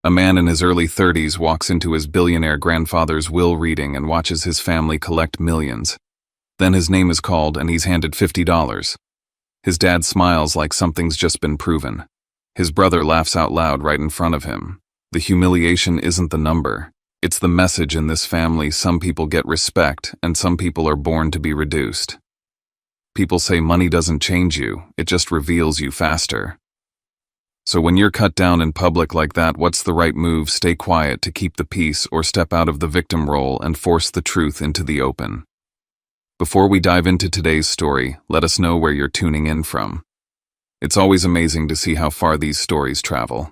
A man in his early 30s walks into his billionaire grandfather's will reading and watches his family collect millions. Then his name is called and he's handed $50. His dad smiles like something's just been proven. His brother laughs out loud right in front of him. The humiliation isn't the number. It's the message in this family: some people get respect and some people are born to be reduced. People say money doesn't change you, it just reveals you faster. So when you're cut down in public like that, what's the right move? Stay quiet to keep the peace, or step out of the victim role and force the truth into the open? Before we dive into today's story, let us know where you're tuning in from. It's always amazing to see how far these stories travel.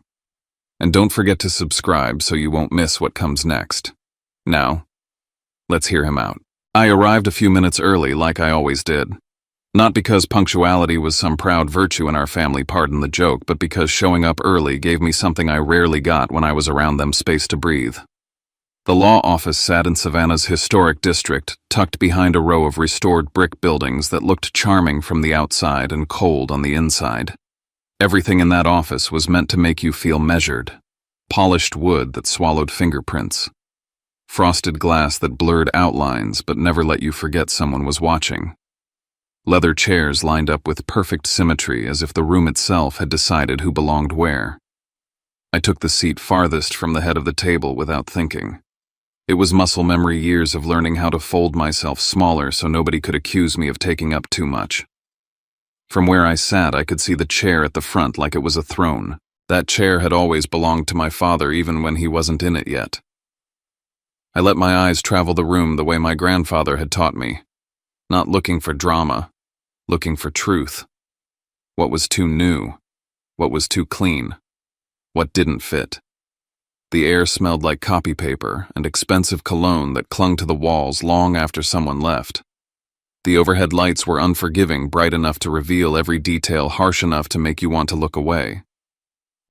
And don't forget to subscribe so you won't miss what comes next. Now, let's hear him out. I arrived a few minutes early like I always did. Not because punctuality was some proud virtue in our family, pardon the joke, but because showing up early gave me something I rarely got when I was around them: space to breathe. The law office sat in Savannah's historic district, tucked behind a row of restored brick buildings that looked charming from the outside and cold on the inside. Everything in that office was meant to make you feel measured. Polished wood that swallowed fingerprints. Frosted glass that blurred outlines but never let you forget someone was watching. Leather chairs lined up with perfect symmetry, as if the room itself had decided who belonged where. I took the seat farthest from the head of the table without thinking. It was muscle memory, years of learning how to fold myself smaller so nobody could accuse me of taking up too much. From where I sat, I could see the chair at the front like it was a throne. That chair had always belonged to my father, even when he wasn't in it yet. I let my eyes travel the room the way my grandfather had taught me. Not looking for drama, looking for truth. What was too new? What was too clean? What didn't fit? The air smelled like copy paper and expensive cologne that clung to the walls long after someone left. The overhead lights were unforgiving, bright enough to reveal every detail, harsh enough to make you want to look away.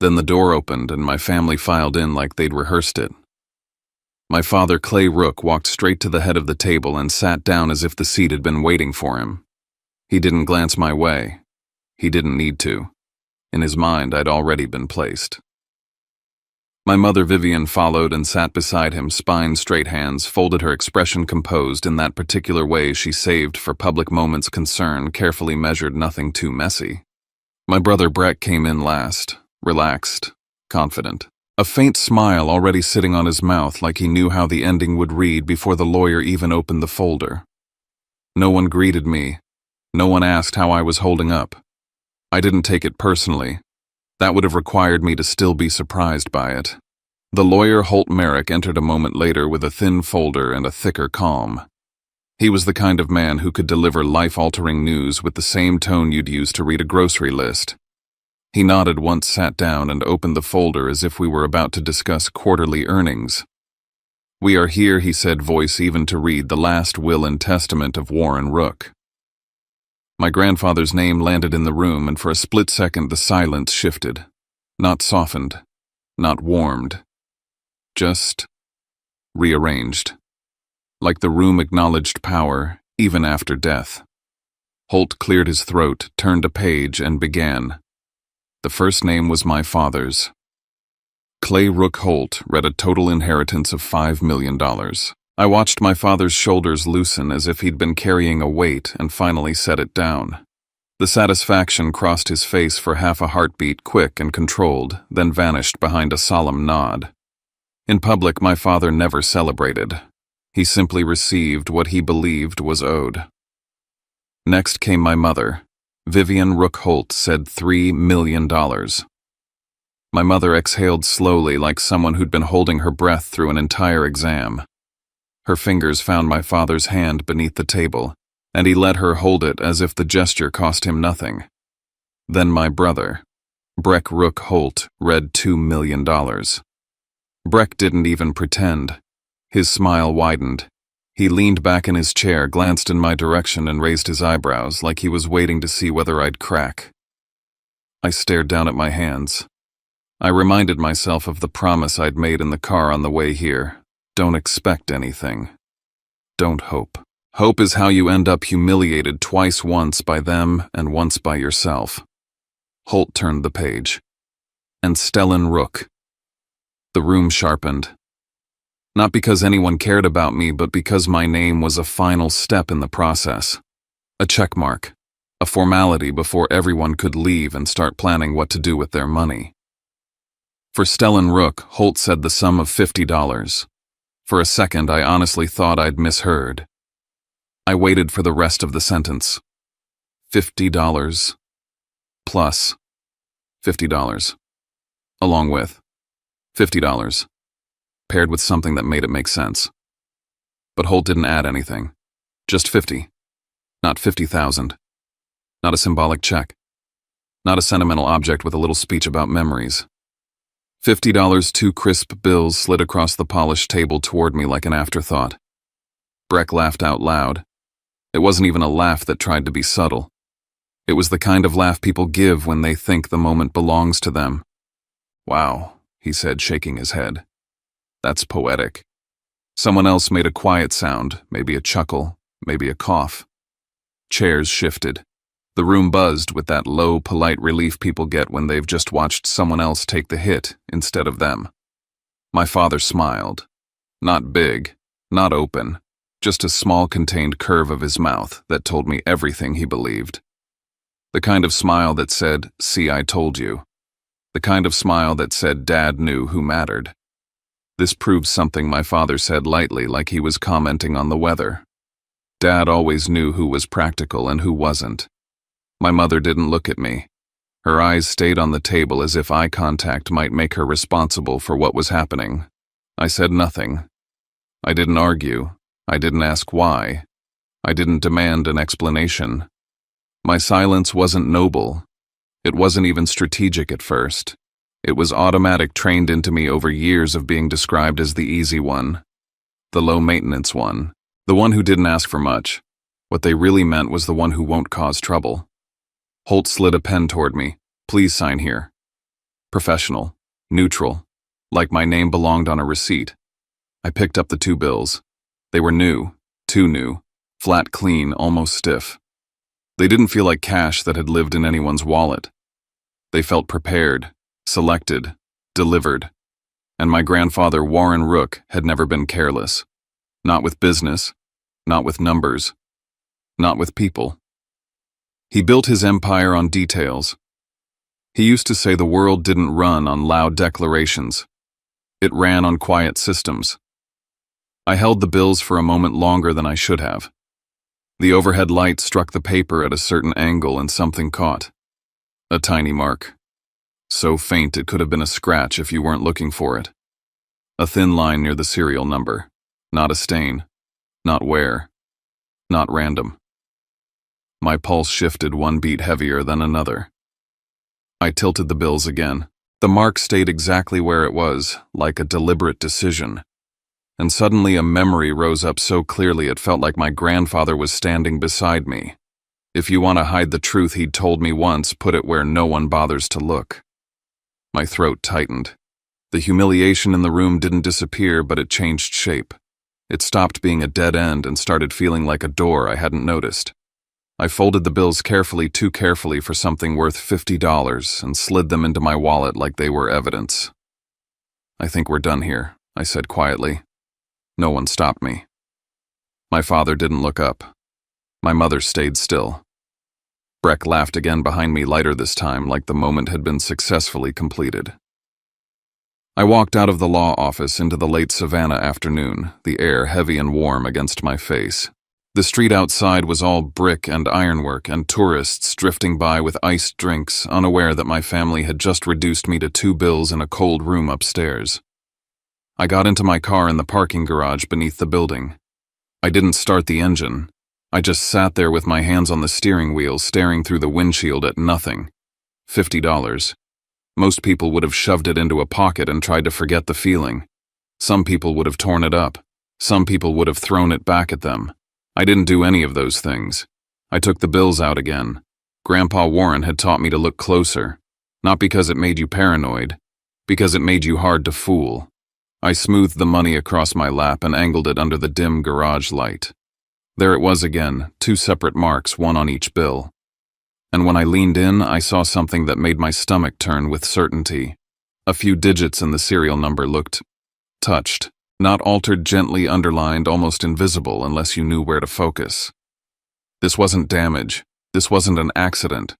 Then the door opened and my family filed in like they'd rehearsed it. My father, Clay Rook, walked straight to the head of the table and sat down as if the seat had been waiting for him. He didn't glance my way. He didn't need to. In his mind, I'd already been placed. My mother, Vivian, followed and sat beside him, spine straight, hands folded, her expression composed in that particular way she saved for public moments, concern carefully measured, nothing too messy. My brother Brett came in last, relaxed, confident. A faint smile already sitting on his mouth, like he knew how the ending would read before the lawyer even opened the folder. No one greeted me. No one asked how I was holding up. I didn't take it personally. That would have required me to still be surprised by it. The lawyer, Holt Merrick, entered a moment later with a thin folder and a thicker calm. He was the kind of man who could deliver life-altering news with the same tone you'd use to read a grocery list. He nodded once, sat down, and opened the folder as if we were about to discuss quarterly earnings. "We are here," he said, voice even, "to read the last will and testament of Warren Rook." My grandfather's name landed in the room, and for a split second the silence shifted. Not softened, not warmed, just rearranged. Like the room acknowledged power, even after death. Holt cleared his throat, turned a page, and began. The first name was my father's. Clay Rook Holt read a total inheritance of $5 million. I watched my father's shoulders loosen as if he'd been carrying a weight and finally set it down. The satisfaction crossed his face for half a heartbeat, quick and controlled, then vanished behind a solemn nod. In public, my father never celebrated. He simply received what he believed was owed. Next came my mother. Vivian Rook Holt said $3 million. My mother exhaled slowly, like someone who'd been holding her breath through an entire exam. Her fingers found my father's hand beneath the table, and he let her hold it as if the gesture cost him nothing. Then my brother, Breck Rook Holt, read $2 million. Breck didn't even pretend. His smile widened. He leaned back in his chair, glanced in my direction, and raised his eyebrows like he was waiting to see whether I'd crack. I stared down at my hands. I reminded myself of the promise I'd made in the car on the way here. Don't expect anything. Don't hope. Hope is how you end up humiliated twice, once by them and once by yourself. Holt turned the page. And Stellan Rook. The room sharpened. Not because anyone cared about me, but because my name was a final step in the process. A check mark. A formality before everyone could leave and start planning what to do with their money. For Stellan Rook, Holt said the sum of $50. For a second, I honestly thought I'd misheard. I waited for the rest of the sentence. $50 plus $50. Along with $50. Paired with something that made it make sense. But Holt didn't add anything. Just 50. Not 50,000. Not a symbolic check. Not a sentimental object with a little speech about memories. $50, 2 crisp bills slid across the polished table toward me like an afterthought. Breck laughed out loud. It wasn't even a laugh that tried to be subtle. It was the kind of laugh people give when they think the moment belongs to them. Wow, he said, shaking his head. That's poetic. Someone else made a quiet sound, maybe a chuckle, maybe a cough. Chairs shifted. The room buzzed with that low, polite relief people get when they've just watched someone else take the hit instead of them. My father smiled. Not big, not open, just a small contained curve of his mouth that told me everything he believed. The kind of smile that said, "See, I told you." The kind of smile that said Dad knew who mattered. This proves something my father said lightly, like he was commenting on the weather. Dad always knew who was practical and who wasn't. My mother didn't look at me. Her eyes stayed on the table as if eye contact might make her responsible for what was happening. I said nothing. I didn't argue. I didn't ask why. I didn't demand an explanation. My silence wasn't noble. It wasn't even strategic at first. It was automatic, trained into me over years of being described as the easy one. The low-maintenance one. The one who didn't ask for much. What they really meant was the one who won't cause trouble. Holt slid a pen toward me. Please sign here. Professional. Neutral. Like my name belonged on a receipt. I picked up the 2 bills. They were new. Too new. Flat clean, almost stiff. They didn't feel like cash that had lived in anyone's wallet. They felt prepared, selected, delivered. And my grandfather, Warren Rook, had never been careless. Not with business. Not with numbers. Not with people. He built his empire on details. He used to say the world didn't run on loud declarations. It ran on quiet systems. I held the bills for a moment longer than I should have. The overhead light struck the paper at a certain angle and something caught. A tiny mark. So faint it could have been a scratch if you weren't looking for it. A thin line near the serial number. Not a stain. Not wear. Not random. My pulse shifted one beat heavier than another. I tilted the bills again. The mark stayed exactly where it was, like a deliberate decision. And suddenly a memory rose up so clearly it felt like my grandfather was standing beside me. If you want to hide the truth he'd told me once, put it where no one bothers to look. My throat tightened. The humiliation in the room didn't disappear, but it changed shape. It stopped being a dead end and started feeling like a door I hadn't noticed. I folded the bills carefully, too carefully for something worth $50, and slid them into my wallet like they were evidence. I think we're done here, I said quietly. No one stopped me. My father didn't look up. My mother stayed still. Breck laughed again behind me, lighter this time, like the moment had been successfully completed. I walked out of the law office into the late Savannah afternoon, the air heavy and warm against my face. The street outside was all brick and ironwork and tourists drifting by with iced drinks, unaware that my family had just reduced me to 2 bills in a cold room upstairs. I got into my car in the parking garage beneath the building. I didn't start the engine. I just sat there with my hands on the steering wheel, staring through the windshield at nothing. $50. Most people would have shoved it into a pocket and tried to forget the feeling. Some people would have torn it up. Some people would have thrown it back at them. I didn't do any of those things. I took the bills out again. Grandpa Warren had taught me to look closer, not because it made you paranoid, because it made you hard to fool. I smoothed the money across my lap and angled it under the dim garage light. There it was again, 2 separate marks, one on each bill. And when I leaned in, I saw something that made my stomach turn with certainty. A few digits in the serial number looked touched, not altered, gently underlined, almost invisible unless you knew where to focus. This wasn't damage. This wasn't an accident.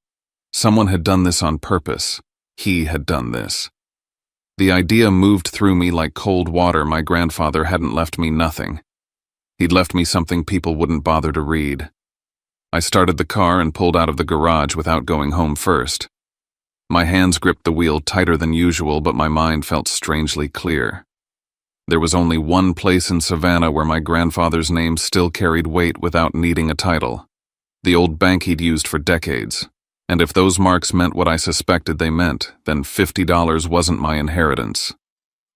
Someone had done this on purpose. He had done this. The idea moved through me like cold water. My grandfather hadn't left me nothing. He'd left me something people wouldn't bother to read. I started the car and pulled out of the garage without going home first. My hands gripped the wheel tighter than usual, but my mind felt strangely clear. There was only one place in Savannah where my grandfather's name still carried weight without needing a title. The old bank he'd used for decades. And if those marks meant what I suspected they meant, then $50 wasn't my inheritance.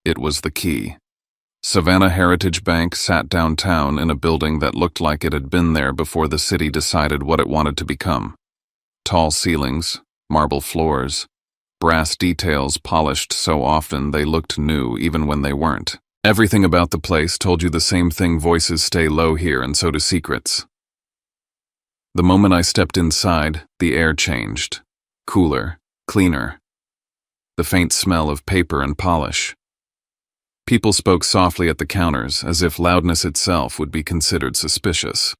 It was the key. Savannah Heritage Bank sat downtown in a building that looked like it had been there before the city decided what it wanted to become. Tall ceilings, marble floors, brass details polished so often they looked new even when they weren't. Everything about the place told you the same thing: voices stay low here, and so do secrets. The moment I stepped inside, the air changed. Cooler, cleaner. The faint smell of paper and polish. People spoke softly at the counters, as if loudness itself would be considered suspicious.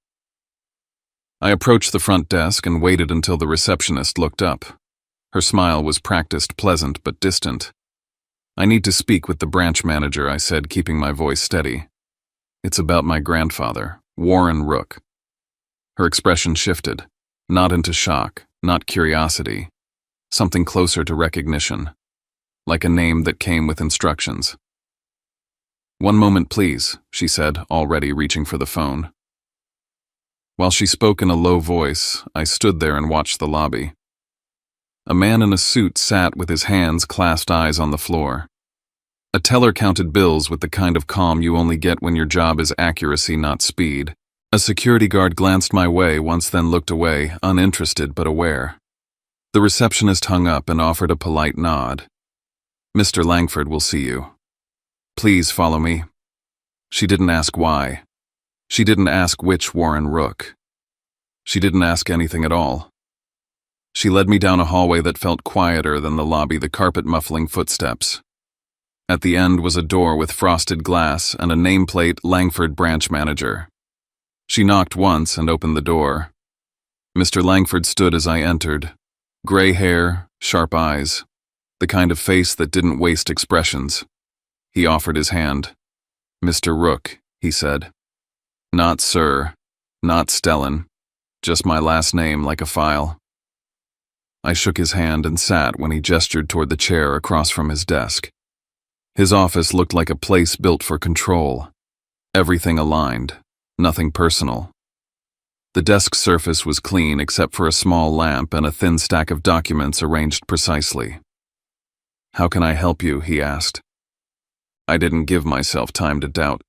I approached the front desk and waited until the receptionist looked up. Her smile was practiced, pleasant, but distant. "I need to speak with the branch manager," I said, keeping my voice steady. "It's about my grandfather, Warren Rook." Her expression shifted, not into shock, not curiosity, something closer to recognition, like a name that came with instructions. "One moment, please," she said, already reaching for the phone. While she spoke in a low voice, I stood there and watched the lobby. A man in a suit sat with his hands clasped, eyes on the floor. A teller counted bills with the kind of calm you only get when your job is accuracy, not speed. A security guard glanced my way once, then looked away, uninterested but aware. The receptionist hung up and offered a polite nod. "Mr. Langford will see you. Please follow me." She didn't ask why. She didn't ask which Warren Rook. She didn't ask anything at all. She led me down a hallway that felt quieter than the lobby, the carpet muffling footsteps. At the end was a door with frosted glass and a nameplate, "Langford Branch Manager." She knocked once and opened the door. Mr. Langford stood as I entered. Gray hair, sharp eyes, the kind of face that didn't waste expressions. He offered his hand. "Mr. Rook," he said. "Not sir, not Stellan, just my last name like a file." I shook his hand and sat when he gestured toward the chair across from his desk. His office looked like a place built for control. Everything aligned. Nothing personal. The desk surface was clean except for a small lamp and a thin stack of documents arranged precisely. "How can I help you?" he asked. I didn't give myself time to doubt.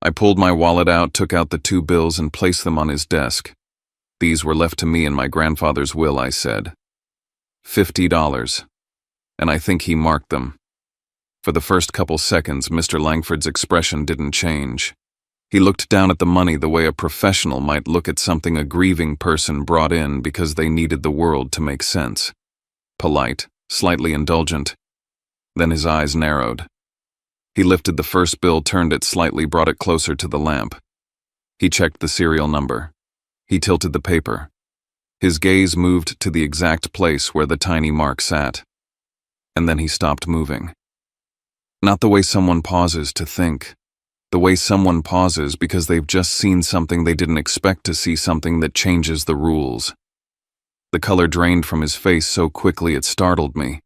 I pulled my wallet out, took out the 2 bills and placed them on his desk. "These were left to me in my grandfather's will," I said. $50. And I think he marked them. For the first couple seconds, Mr. Langford's expression didn't change. He looked down at the money the way a professional might look at something a grieving person brought in because they needed the world to make sense. Polite, slightly indulgent. Then his eyes narrowed. He lifted the first bill, turned it slightly, brought it closer to the lamp. He checked the serial number. He tilted the paper. His gaze moved to the exact place where the tiny mark sat. And then he stopped moving. Not the way someone pauses to think. The way someone pauses because they've just seen something they didn't expect to see, something that changes the rules. The color drained from his face so quickly it startled me.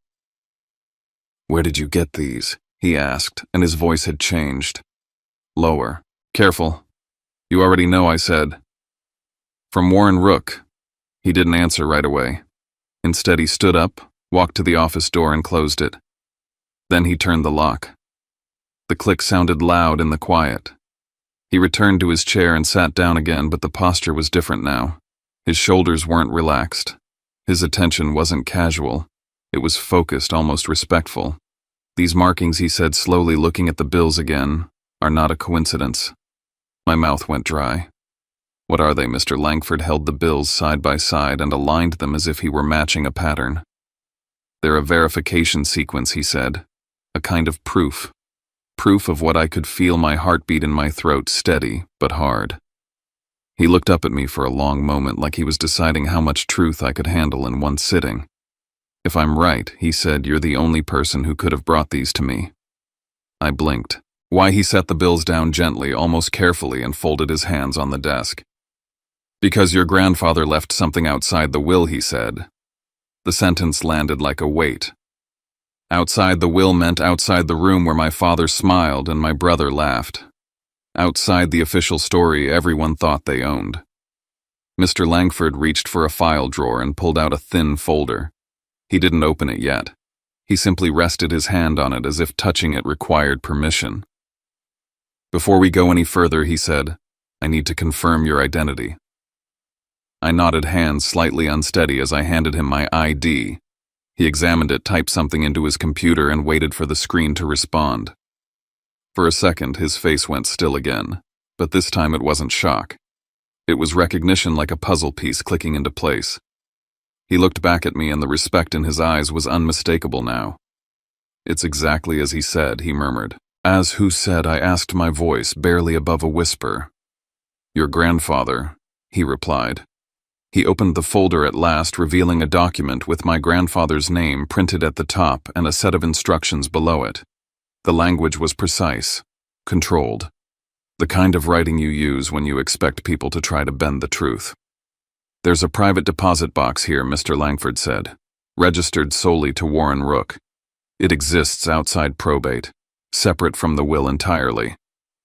"Where did you get these?" he asked, and his voice had changed. Lower. "Careful. You already know," I said. "From Warren Rook." He didn't answer right away. Instead, he stood up, walked to the office door and closed it. Then he turned the lock. The click sounded loud in the quiet. He returned to his chair and sat down again, but the posture was different now. His shoulders weren't relaxed. His attention wasn't casual. It was focused, almost respectful. "These markings," he said, slowly looking at the bills again, "are not a coincidence." My mouth went dry. "What are they?" Mr. Langford held the bills side by side and aligned them as if he were matching a pattern. "They're a verification sequence," he said. "A kind of proof. Proof of what I could feel my heartbeat in my throat, steady but hard." He looked up at me for a long moment like he was deciding how much truth I could handle in one sitting. "If I'm right," he said, "you're the only person who could have brought these to me." I blinked. Why, he set the bills down gently, almost carefully, and folded his hands on the desk. "Because your grandfather left something outside the will," he said. The sentence landed like a weight. Outside the will meant outside the room where my father smiled and my brother laughed. Outside the official story everyone thought they owned. Mr. Langford reached for a file drawer and pulled out a thin folder. He didn't open it yet. He simply rested his hand on it as if touching it required permission. "Before we go any further," he said, "I need to confirm your identity." I nodded, hands slightly unsteady, as I handed him my ID. He examined it, typed something into his computer, and waited for the screen to respond. For a second, his face went still again, but this time it wasn't shock. It was recognition, like a puzzle piece clicking into place. He looked back at me, and the respect in his eyes was unmistakable now. "It's exactly as he said," he murmured. "As who said?" I asked, my voice barely above a whisper. "Your grandfather," he replied. He opened the folder at last, revealing a document with my grandfather's name printed at the top and a set of instructions below it. The language was precise, controlled, the kind of writing you use when you expect people to try to bend the truth. "There's a private deposit box here," Mr. Langford said, "registered solely to Warren Rook. It exists outside probate, separate from the will entirely.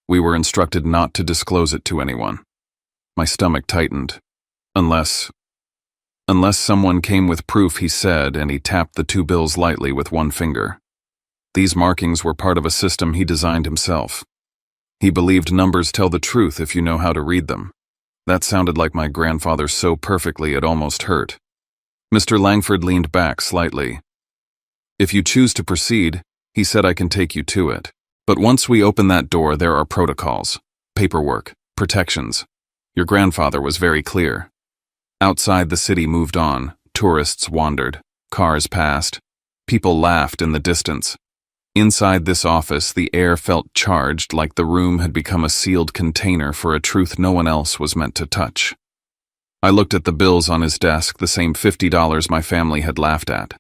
We were instructed not to disclose it to anyone." My stomach tightened. Unless someone came with proof," he said, and he tapped the two bills lightly with one finger. These markings were part of a system he designed himself. He believed numbers tell the truth if you know how to read them. That sounded like my grandfather so perfectly it almost hurt. Mr. Langford leaned back slightly. "If you choose to proceed," he said, "I can take you to it. But once we open that door, there are protocols, paperwork, protections. Your grandfather was very clear." Outside, the city moved on. Tourists wandered. Cars passed. People laughed in the distance. Inside this office, the air felt charged, like the room had become a sealed container for a truth no one else was meant to touch. I looked at the bills on his desk, the same $50 my family had laughed at.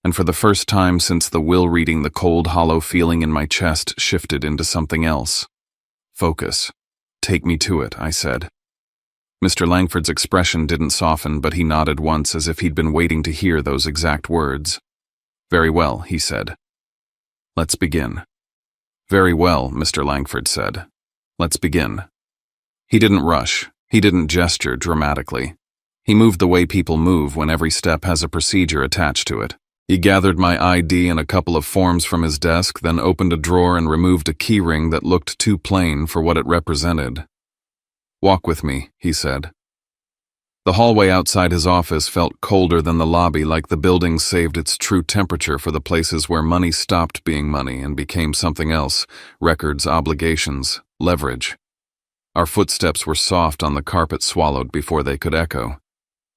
And for the first time since the will reading, the cold, hollow feeling in my chest shifted into something else. "Focus. Take me to it," I said. Mr. Langford's expression didn't soften, but he nodded once, as if he'd been waiting to hear those exact words. "Very well," he said. "Let's begin." "Very well," Mr. Langford said. "Let's begin." He didn't rush. He didn't gesture dramatically. He moved the way people move when every step has a procedure attached to it. He gathered my ID and a couple of forms from his desk, then opened a drawer and removed a keyring that looked too plain for what it represented. "Walk with me," he said. The hallway outside his office felt colder than the lobby, like the building saved its true temperature for the places where money stopped being money and became something else: records, obligations, leverage. Our footsteps were soft on the carpet, swallowed before they could echo.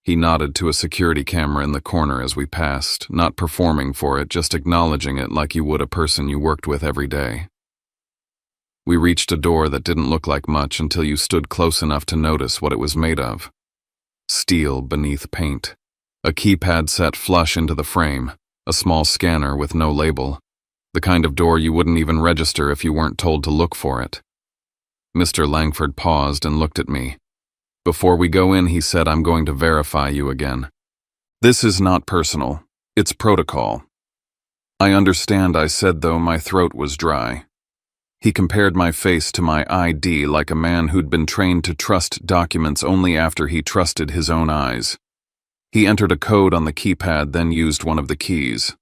He nodded to a security camera in the corner as we passed, not performing for it, just acknowledging it like you would a person you worked with every day. We reached a door that didn't look like much until you stood close enough to notice what it was made of. Steel beneath paint. A keypad set flush into the frame. A small scanner with no label. The kind of door you wouldn't even register if you weren't told to look for it. Mr. Langford paused and looked at me. "Before we go in," he said, "I'm going to verify you again. This is not personal. It's protocol." "I understand," I said, though my throat was dry. He compared my face to my ID like a man who'd been trained to trust documents only after he trusted his own eyes. He entered a code on the keypad, then used one of the keys.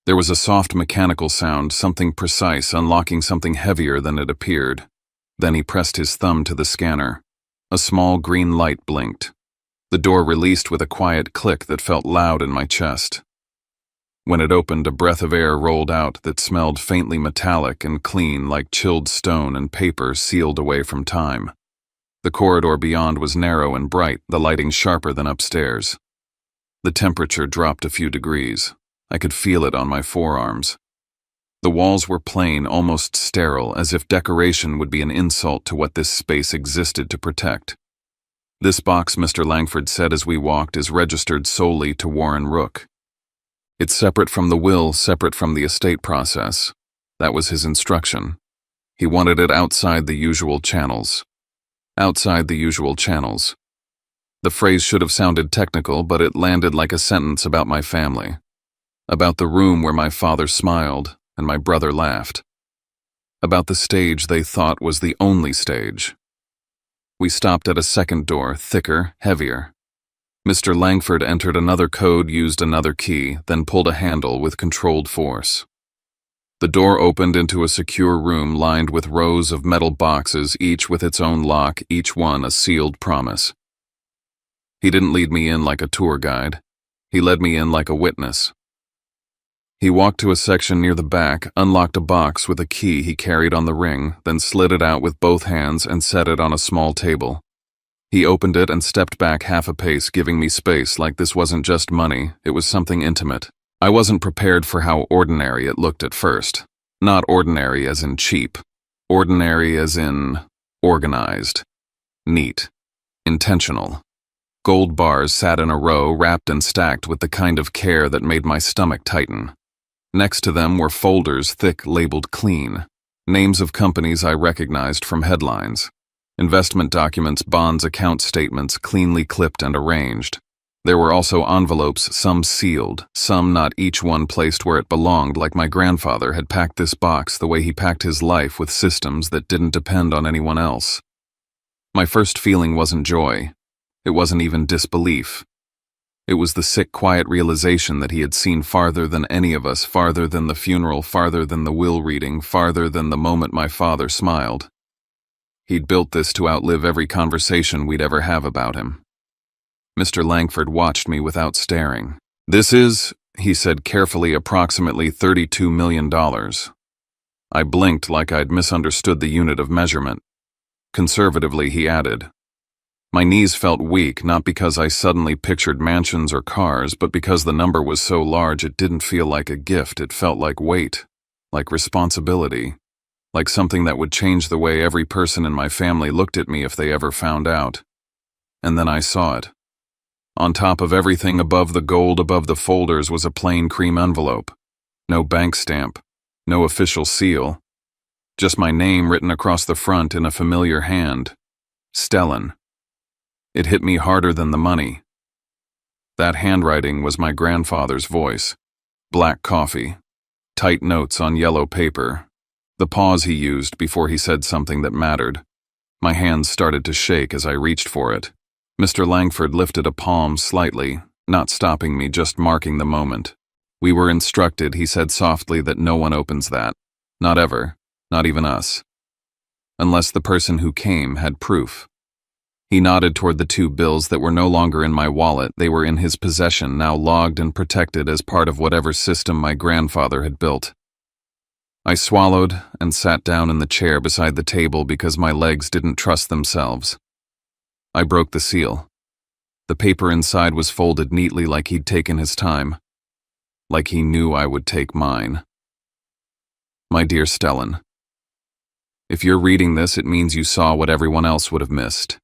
There was a soft mechanical sound, something precise, unlocking something heavier than it appeared. Then he pressed his thumb to the scanner. A small green light blinked. The door released with a quiet click that felt loud in my chest. When it opened, a breath of air rolled out that smelled faintly metallic and clean, like chilled stone and paper sealed away from time. The corridor beyond was narrow and bright, the lighting sharper than upstairs. The temperature dropped a few degrees. I could feel it on my forearms. The walls were plain, almost sterile, as if decoration would be an insult to what this space existed to protect. "This box," Mr. Langford said as we walked, "is registered solely to Warren Rook. It's separate from the will, separate from the estate process." That was his instruction. He wanted it outside the usual channels. Outside the usual channels. The phrase should have sounded technical, but it landed like a sentence about my family. About the room where my father smiled and my brother laughed. About the stage they thought was the only stage. We stopped at a second door, thicker, heavier. Mr. Langford entered another code, used another key, then pulled a handle with controlled force. The door opened into a secure room lined with rows of metal boxes, each with its own lock, each one a sealed promise. He didn't lead me in like a tour guide. He led me in like a witness. He walked to a section near the back, unlocked a box with a key he carried on the ring, then slid it out with both hands and set it on a small table. He opened it and stepped back half a pace, giving me space like this wasn't just money, it was something intimate. I wasn't prepared for how ordinary it looked at first. Not ordinary as in cheap. Ordinary as in organized. Neat. Intentional. Gold bars sat in a row, wrapped and stacked with the kind of care that made my stomach tighten. Next to them were folders thick, labeled clean. Names of companies I recognized from headlines. Investment documents, bonds, account statements, cleanly clipped and arranged. There were also envelopes, some sealed, some not, each one placed where it belonged, like my grandfather had packed this box the way he packed his life, with systems that didn't depend on anyone else. My first feeling wasn't joy. It wasn't even disbelief. It was the sick, quiet realization that he had seen farther than any of us, farther than the funeral, farther than the will reading, farther than the moment my father smiled. He'd built this to outlive every conversation we'd ever have about him. Mr. Langford watched me without staring. "This is," he said carefully, "approximately $32 million. I blinked like I'd misunderstood the unit of measurement. Conservatively, he added. My knees felt weak, not because I suddenly pictured mansions or cars, but because the number was so large it didn't feel like a gift. It felt like weight, like responsibility, like something that would change the way every person in my family looked at me if they ever found out. And then I saw it. On top of everything, above the gold, above the folders, was a plain cream envelope. No bank stamp, no official seal. Just my name written across the front in a familiar hand. Stellan. It hit me harder than the money. That handwriting was my grandfather's voice. Black coffee. Tight notes on yellow paper. The pause he used before he said something that mattered. My hands started to shake as I reached for it. Mr. Langford lifted a palm slightly, not stopping me, just marking the moment. "We were instructed," he said softly, "that no one opens that. Not ever. Not even us. Unless the person who came had proof." He nodded toward the 2 bills that were no longer in my wallet. They were in his possession, now logged and protected as part of whatever system my grandfather had built. I swallowed and sat down in the chair beside the table because my legs didn't trust themselves. I broke the seal. The paper inside was folded neatly, like he'd taken his time. Like he knew I would take mine. "My dear Stellan, if you're reading this, it means you saw what everyone else would have missed.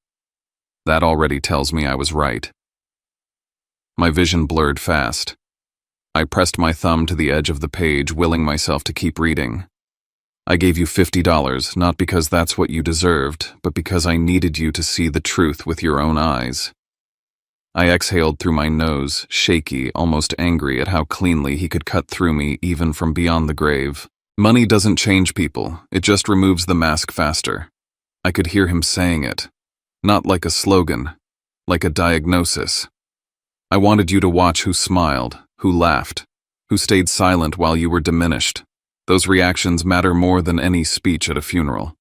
That already tells me I was right." My vision blurred fast. I pressed my thumb to the edge of the page, willing myself to keep reading. "I gave you $50, not because that's what you deserved, but because I needed you to see the truth with your own eyes." I exhaled through my nose, shaky, almost angry at how cleanly he could cut through me even from beyond the grave. Money doesn't change people, it just removes the mask faster. I could hear him saying it. Not like a slogan, like a diagnosis. "I wanted you to watch who smiled, who laughed, who stayed silent while you were diminished. Those reactions matter more than any speech at a funeral."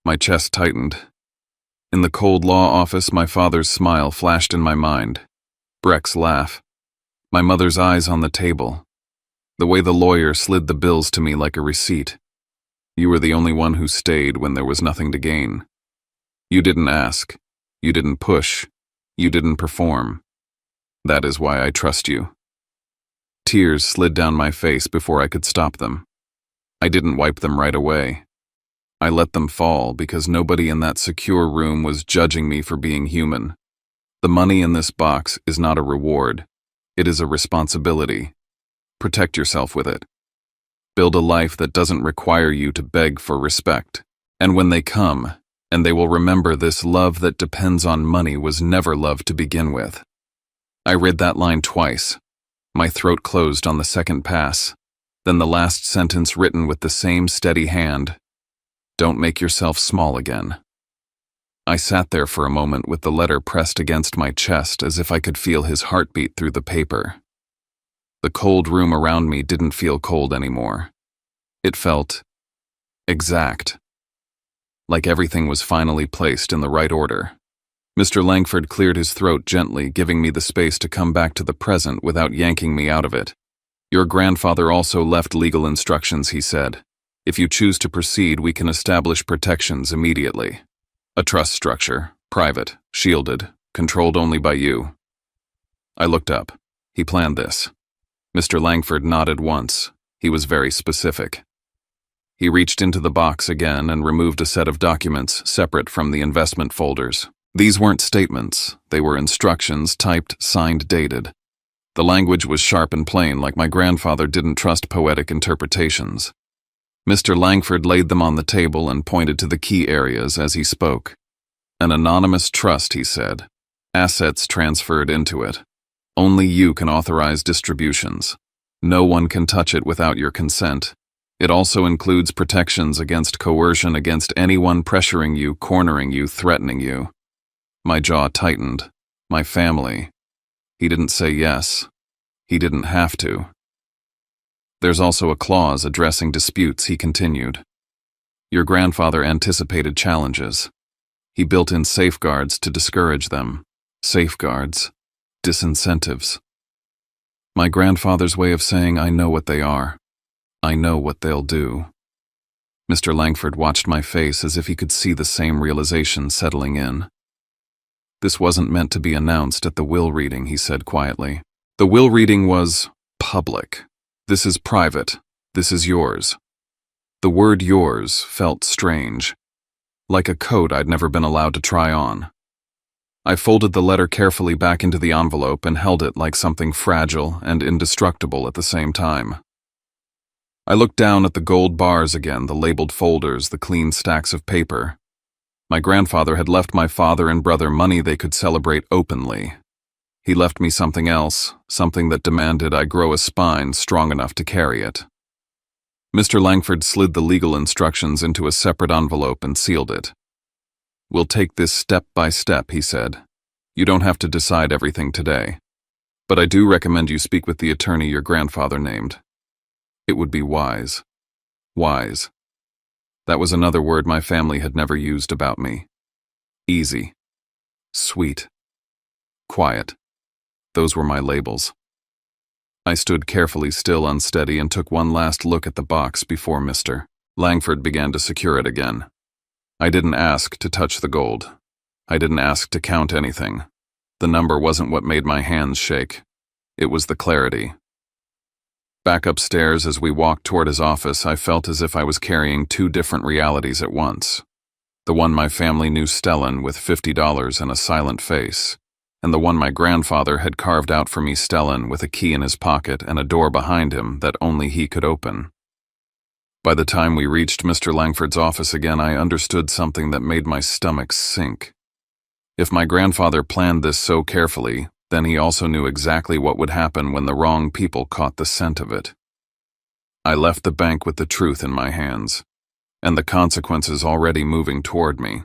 My chest tightened. In the cold law office, my father's smile flashed in my mind. Breck's laugh. My mother's eyes on the table. The way the lawyer slid the bills to me like a receipt. You were the only one who stayed when there was nothing to gain. You didn't ask. You didn't push. You didn't perform. That is why I trust you. Tears slid down my face before I could stop them. I didn't wipe them right away. I let them fall because nobody in that secure room was judging me for being human. The money in this box is not a reward. It is a responsibility. Protect yourself with it. Build a life that doesn't require you to beg for respect. And when they come, and they will remember this love that depends on money was never love to begin with. I read that line twice. My throat closed on the second pass. Then the last sentence written with the same steady hand. Don't make yourself small again. I sat there for a moment with the letter pressed against my chest as if I could feel his heartbeat through the paper. The cold room around me didn't feel cold anymore. It felt exact. Like everything was finally placed in the right order. Mr. Langford cleared his throat gently, giving me the space to come back to the present without yanking me out of it. Your grandfather also left legal instructions, he said. If you choose to proceed, we can establish protections immediately. A trust structure, private, shielded, controlled only by you. I looked up. He planned this. Mr. Langford nodded once. He was very specific. He reached into the box again and removed a set of documents separate from the investment folders. These weren't statements. They were instructions, typed, signed, dated. The language was sharp and plain, like my grandfather didn't trust poetic interpretations. Mr. Langford laid them on the table and pointed to the key areas as he spoke. An anonymous trust, he said. Assets transferred into it. Only you can authorize distributions. No one can touch it without your consent. It also includes protections against coercion against anyone pressuring you, cornering you, threatening you. My jaw tightened. My family. He didn't say yes. He didn't have to. There's also a clause addressing disputes, he continued. Your grandfather anticipated challenges. He built in safeguards to discourage them. Safeguards. Disincentives. My grandfather's way of saying I know what they are. I know what they'll do. Mr. Langford watched my face as if he could see the same realization settling in. This wasn't meant to be announced at the will reading, he said quietly. The will reading was public. This is private. This is yours. The word yours felt strange, like a coat I'd never been allowed to try on. I folded the letter carefully back into the envelope and held it like something fragile and indestructible at the same time. I looked down at the gold bars again, the labeled folders, the clean stacks of paper. My grandfather had left my father and brother money they could celebrate openly. He left me something else, something that demanded I grow a spine strong enough to carry it. Mr. Langford slid the legal instructions into a separate envelope and sealed it. We'll take this step by step, he said. You don't have to decide everything today. But I do recommend you speak with the attorney your grandfather named. It would be wise. Wise. That was another word my family had never used about me. Easy. Sweet. Quiet. Those were my labels. I stood carefully still, unsteady, and took one last look at the box before Mr. Langford began to secure it again. I didn't ask to touch the gold. I didn't ask to count anything. The number wasn't what made my hands shake. It was the clarity. Back upstairs, as we walked toward his office, I felt as if I was carrying two different realities at once. The one my family knew Stellan with $50 and a silent face, and the one my grandfather had carved out for me Stellan with a key in his pocket and a door behind him that only he could open. By the time we reached Mr. Langford's office again, I understood something that made my stomach sink. If my grandfather planned this so carefully, then he also knew exactly what would happen when the wrong people caught the scent of it. I left the bank with the truth in my hands, and the consequences already moving toward me.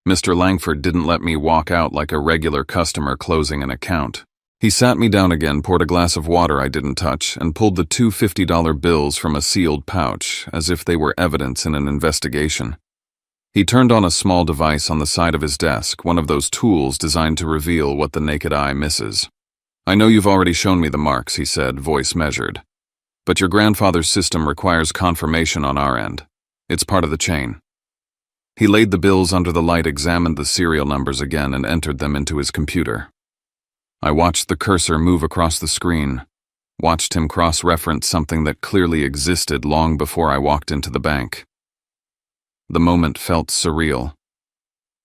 Mr. Langford didn't let me walk out like a regular customer closing an account. He sat me down again, poured a glass of water I didn't touch, and pulled the two $50 bills from a sealed pouch, as if they were evidence in an investigation. He turned on a small device on the side of his desk, one of those tools designed to reveal what the naked eye misses. I know you've already shown me the marks, he said, voice measured. But your grandfather's system requires confirmation on our end. It's part of the chain. He laid the bills under the light, examined the serial numbers again, and entered them into his computer. I watched the cursor move across the screen. watched him cross-reference something that clearly existed long before I walked into the bank. The moment felt surreal.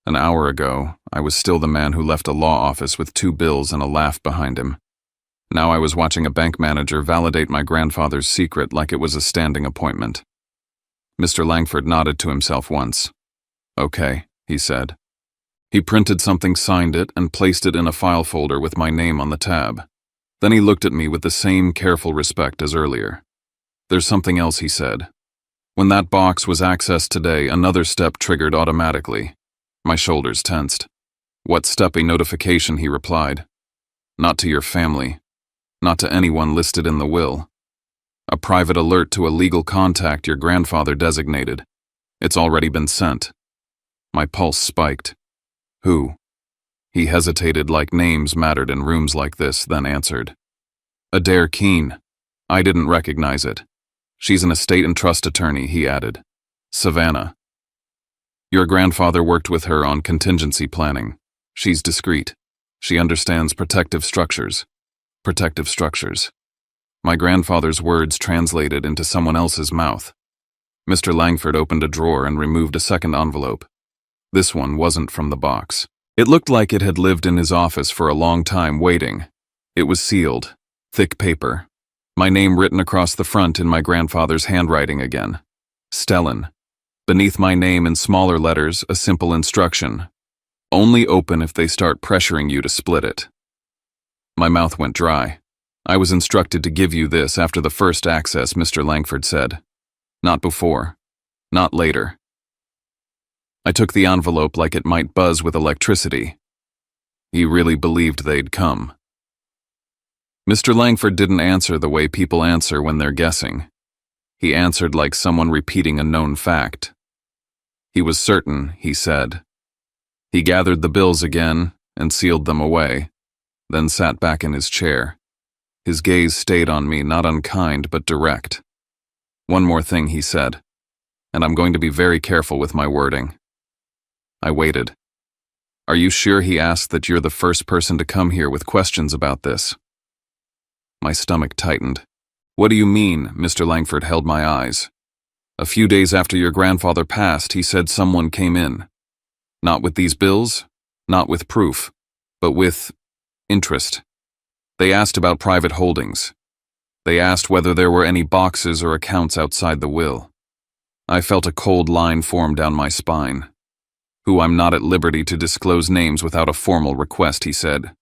An hour ago, I was still the man who left a law office with 2 bills and a laugh behind him. Now I was watching a bank manager validate my grandfather's secret like it was a standing appointment. Mr. Langford nodded to himself once. "Okay," he said. He printed something, signed it, and placed it in a file folder with my name on the tab. Then he looked at me with the same careful respect as earlier. "There's something else," he said. "When that box was accessed today, another step triggered automatically." My shoulders tensed. "What step?" "A notification," he replied. "Not to your family. Not to anyone listed in the will. A private alert to a legal contact your grandfather designated. It's already been sent." My pulse spiked. "Who?" He hesitated like names mattered in rooms like this, then answered. "Adair Keene." I didn't recognize it. "She's an estate and trust attorney," he added. "Savannah. Your grandfather worked with her on contingency planning. She's discreet. She understands protective structures." Protective structures. My grandfather's words translated into someone else's mouth. Mr. Langford opened a drawer and removed a second envelope. This one wasn't from the box. It looked like it had lived in his office for a long time waiting. It was sealed, thick paper. My name written across the front in my grandfather's handwriting again. Stellan. Beneath my name in smaller letters, a simple instruction. Only open if they start pressuring you to split it. My mouth went dry. "I was instructed to give you this after the first access," Mr. Langford said. "Not before. Not later." I took the envelope like it might buzz with electricity. He really believed they'd come. Mr. Langford didn't answer the way people answer when they're guessing. He answered like someone repeating a known fact. He was certain, he said. He gathered the bills again and sealed them away, then sat back in his chair. His gaze stayed on me, not unkind but direct. "One more thing," he said, "and I'm going to be very careful with my wording." I waited. "Are you sure," he asked, "that you're the first person to come here with questions about this?" My stomach tightened. "What do you mean?" Mr. Langford held my eyes. "A few days after your grandfather passed, he said someone came in. Not with these bills, not with proof, but with interest. They asked about private holdings. They asked whether there were any boxes or accounts outside the will." I felt a cold line form down my spine. "Who I'm not at liberty to disclose names without a formal request," he said.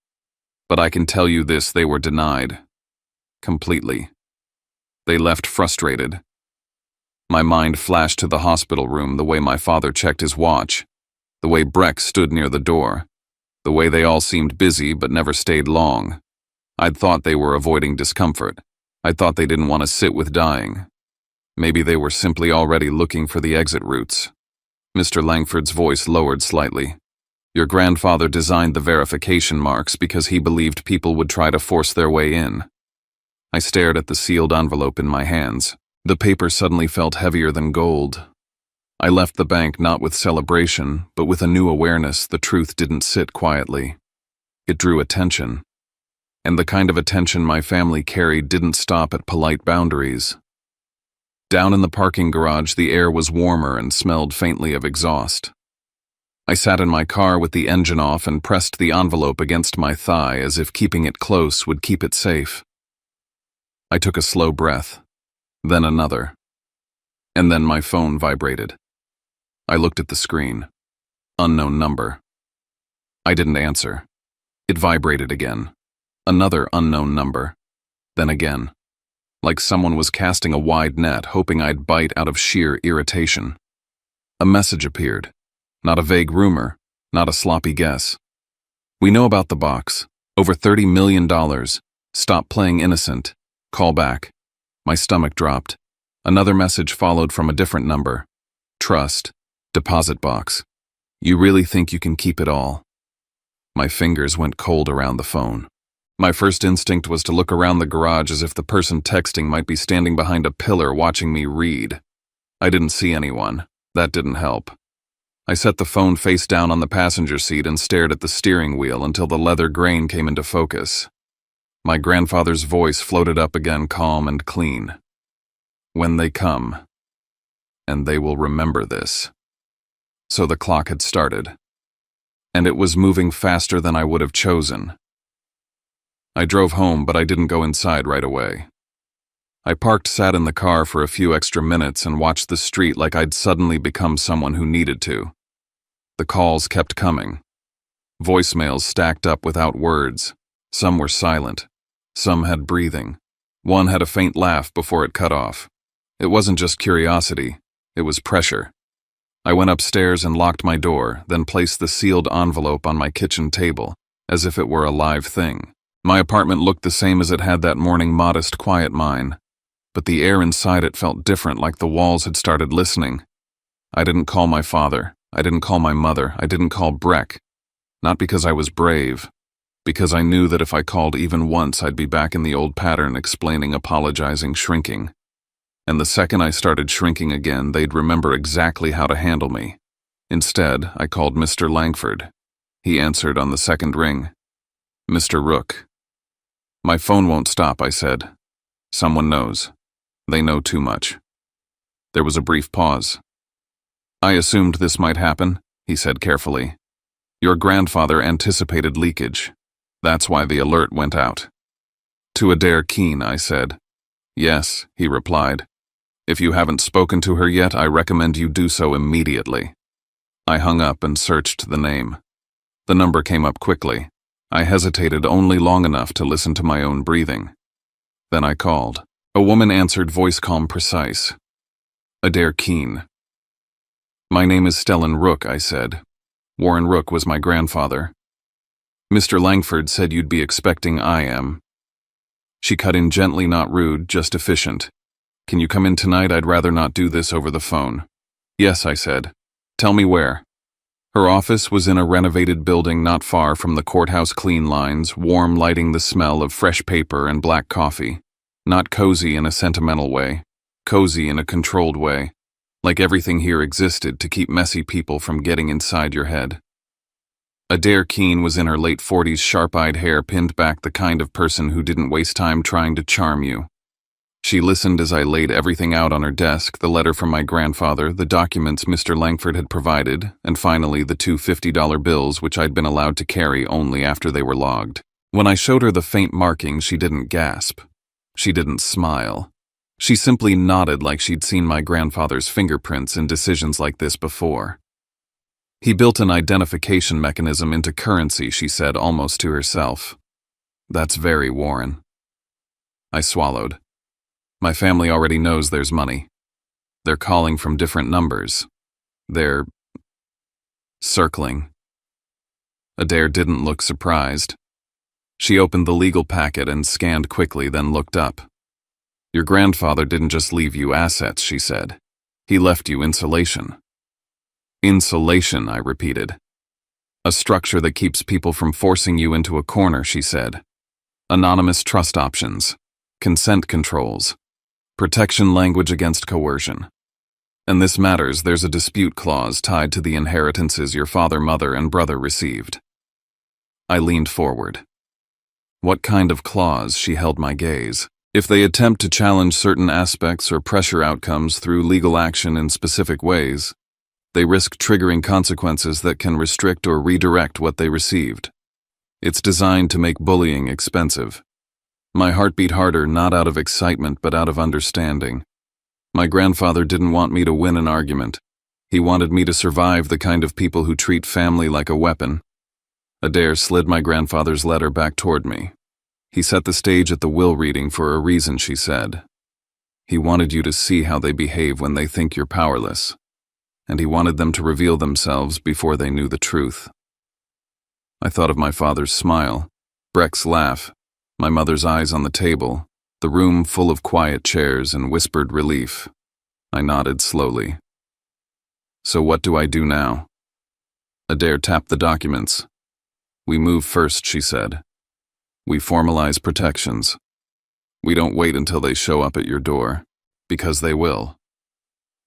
"But I can tell you this, they were denied. Completely. They left frustrated." My mind flashed to the hospital room, the way my father checked his watch, the way Breck stood near the door, the way they all seemed busy but never stayed long. I'd thought they were avoiding discomfort. I thought they didn't want to sit with dying. Maybe they were simply already looking for the exit routes. Mr. Langford's voice lowered slightly. "Your grandfather designed the verification marks because he believed people would try to force their way in." I stared at the sealed envelope in my hands. The paper suddenly felt heavier than gold. I left the bank not with celebration, but with a new awareness the truth didn't sit quietly. It drew attention. And the kind of attention my family carried didn't stop at polite boundaries. Down in the parking garage, the air was warmer and smelled faintly of exhaust. I sat in my car with the engine off and pressed the envelope against my thigh as if keeping it close would keep it safe. I took a slow breath, then another. And then my phone vibrated. I looked at the screen. Unknown number. I didn't answer. It vibrated again. Another unknown number. Then again. Like someone was casting a wide net, hoping I'd bite out of sheer irritation. A message appeared. Not a vague rumor, not a sloppy guess. "We know about the box. Over $30 million. Stop playing innocent. Call back." My stomach dropped. Another message followed from a different number. "Trust. Deposit box. You really think you can keep it all?" My fingers went cold around the phone. My first instinct was to look around the garage as if the person texting might be standing behind a pillar watching me read. I didn't see anyone. That didn't help. I set the phone face down on the passenger seat and stared at the steering wheel until the leather grain came into focus. My grandfather's voice floated up again, calm and clean. When they come, and they will remember this. So the clock had started, and it was moving faster than I would have chosen. I drove home, but I didn't go inside right away. I sat in the car for a few extra minutes and watched the street like I'd suddenly become someone who needed to. The calls kept coming. Voicemails stacked up without words. Some were silent. Some had breathing. One had a faint laugh before it cut off. It wasn't just curiosity, it was pressure. I went upstairs and locked my door, then placed the sealed envelope on my kitchen table, as if it were a live thing. My apartment looked the same as it had that morning, modest, quiet mine, but the air inside it felt different, like the walls had started listening. I didn't call my father, I didn't call my mother, I didn't call Breck. Not because I was brave, because I knew that if I called even once, I'd be back in the old pattern, explaining, apologizing, shrinking. And the second I started shrinking again, they'd remember exactly how to handle me. Instead, I called Mr. Langford. He answered on the second ring. Mr. Rook. My phone won't stop, I said. Someone knows. They know too much. There was a brief pause. I assumed this might happen, he said carefully. Your grandfather anticipated leakage. That's why the alert went out. To Adair Keene, I said. Yes, he replied. If you haven't spoken to her yet, I recommend you do so immediately. I hung up and searched the name. The number came up quickly. I hesitated only long enough to listen to my own breathing. Then I called. A woman answered, voice calm, precise. Adair Keene. My name is Stellan Rook, I said. Warren Rook was my grandfather. Mr. Langford said you'd be expecting I am. She cut in gently, not rude, just efficient. Can you come in tonight? I'd rather not do this over the phone. Yes, I said. Tell me where. Her office was in a renovated building not far from the courthouse clean lines, warm, lighting the smell of fresh paper and black coffee. Not cozy in a sentimental way, cozy in a controlled way, like everything here existed to keep messy people from getting inside your head. Adair Keene was in her late 40s, sharp-eyed hair pinned back, the kind of person who didn't waste time trying to charm you. She listened as I laid everything out on her desk, the letter from my grandfather, the documents Mr. Langford had provided, and finally the two $50 bills which I'd been allowed to carry only after they were logged. When I showed her the faint markings, she didn't gasp. She didn't smile. She simply nodded like she'd seen my grandfather's fingerprints in decisions like this before. He built an identification mechanism into currency, she said almost to herself. That's very Warren. I swallowed. My family already knows there's money. They're calling from different numbers. They're circling. Adair didn't look surprised. She opened the legal packet and scanned quickly, then looked up. Your grandfather didn't just leave you assets, she said. He left you insulation. Insulation, I repeated. A structure that keeps people from forcing you into a corner, she said. Anonymous trust options. Consent controls. Protection language against coercion. And this matters, there's a dispute clause tied to the inheritances your father, mother, and brother received. I leaned forward. What kind of clause? She held my gaze. If they attempt to challenge certain aspects or pressure outcomes through legal action in specific ways, they risk triggering consequences that can restrict or redirect what they received. It's designed to make bullying expensive. My heart beat harder, not out of excitement, but out of understanding. My grandfather didn't want me to win an argument. He wanted me to survive the kind of people who treat family like a weapon. Adair slid my grandfather's letter back toward me. He set the stage at the will reading for a reason, she said. He wanted you to see how they behave when they think you're powerless. And he wanted them to reveal themselves before they knew the truth. I thought of my father's smile, Breck's laugh, my mother's eyes on the table, the room full of quiet chairs and whispered relief. I nodded slowly. So what do I do now? Adair tapped the documents. We move first, she said. We formalize protections. We don't wait until they show up at your door, because they will.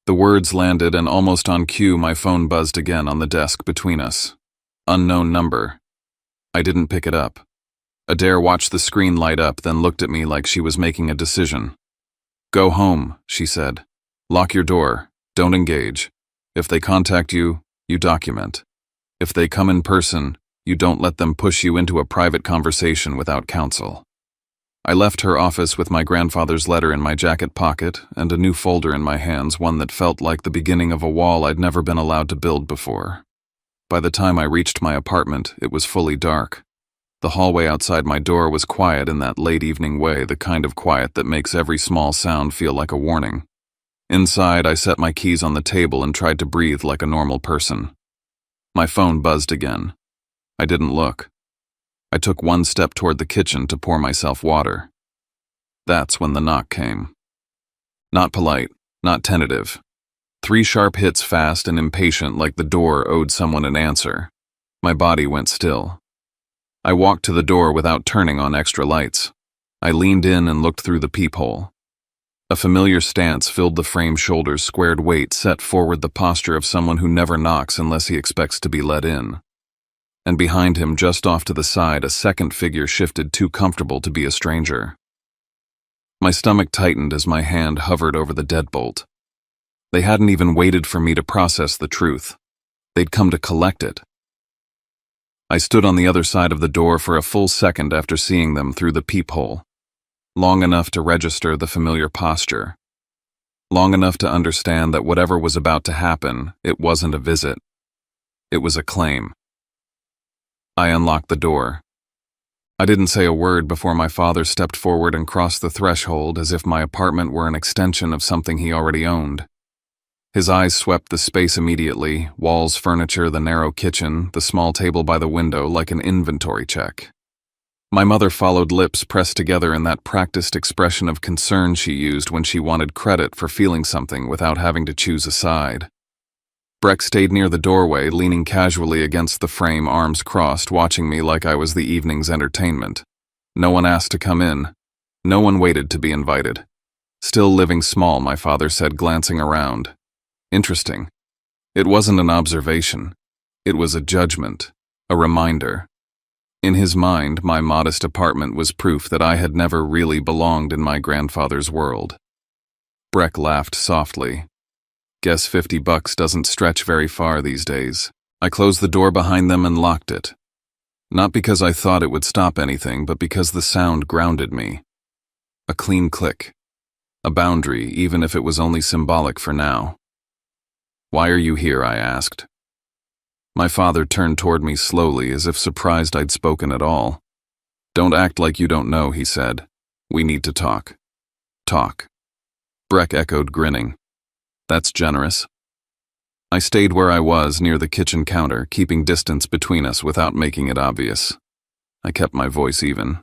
The words landed, and almost on cue my phone buzzed again on the desk between us. Unknown number. I didn't pick it up. Adair watched the screen light up, then looked at me like she was making a decision. "Go home," she said. "Lock your door. Don't engage. If they contact you, you document. If they come in person, you don't let them push you into a private conversation without counsel." I left her office with my grandfather's letter in my jacket pocket and a new folder in my hands, one that felt like the beginning of a wall I'd never been allowed to build before. By the time I reached my apartment, it was fully dark. The hallway outside my door was quiet in that late evening way, the kind of quiet that makes every small sound feel like a warning. Inside, I set my keys on the table and tried to breathe like a normal person. My phone buzzed again. I didn't look. I took one step toward the kitchen to pour myself water. That's when the knock came. Not polite, not tentative. 3 sharp hits, fast and impatient, like the door owed someone an answer. My body went still. I walked to the door without turning on extra lights. I leaned in and looked through the peephole. A familiar stance filled the frame, shoulders squared, weight set forward, the posture of someone who never knocks unless he expects to be let in. And behind him, just off to the side, a second figure shifted, too comfortable to be a stranger. My stomach tightened as my hand hovered over the deadbolt. They hadn't even waited for me to process the truth. They'd come to collect it. I stood on the other side of the door for a full second after seeing them through the peephole, long enough to register the familiar posture, long enough to understand that whatever was about to happen, it wasn't a visit. It was a claim. I unlocked the door. I didn't say a word before my father stepped forward and crossed the threshold as if my apartment were an extension of something he already owned. His eyes swept the space immediately, walls, furniture, the narrow kitchen, the small table by the window, like an inventory check. My mother followed, lips pressed together in that practiced expression of concern she used when she wanted credit for feeling something without having to choose a side. Breck stayed near the doorway, leaning casually against the frame, arms crossed, watching me like I was the evening's entertainment. No one asked to come in. No one waited to be invited. "Still living small," my father said, glancing around. Interesting. It wasn't an observation. It was a judgment, a reminder. In his mind, my modest apartment was proof that I had never really belonged in my grandfather's world. Breck laughed softly. "Guess $50 doesn't stretch very far these days." I closed the door behind them and locked it. Not because I thought it would stop anything, but because the sound grounded me. A clean click. A boundary, even if it was only symbolic for now. "Why are you here?" I asked. My father turned toward me slowly, as if surprised I'd spoken at all. "Don't act like you don't know," he said. "We need to talk." "Talk." Breck echoed, grinning. "That's generous." I stayed where I was, near the kitchen counter, keeping distance between us without making it obvious. I kept my voice even.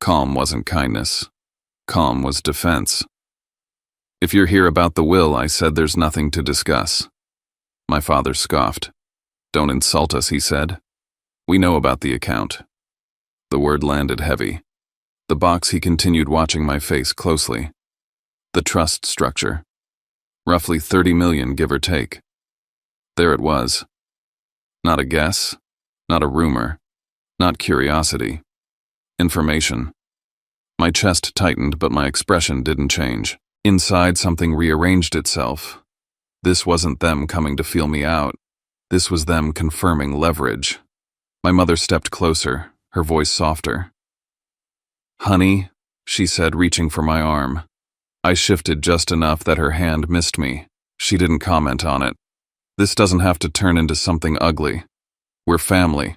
Calm wasn't kindness. Calm was defense. "If you're here about the will," I said, "there's nothing to discuss." My father scoffed. "Don't insult us," he said. "We know about the account." The word landed heavy. The box, he continued, watching my face closely. "The trust structure. Roughly 30 million, give or take." There it was. Not a guess, not a rumor, not curiosity. Information. My chest tightened, but my expression didn't change. Inside, something rearranged itself. This wasn't them coming to feel me out. This was them confirming leverage. My mother stepped closer, her voice softer. "Honey," she said, reaching for my arm. I shifted just enough that her hand missed me. She didn't comment on it. "This doesn't have to turn into something ugly. We're family.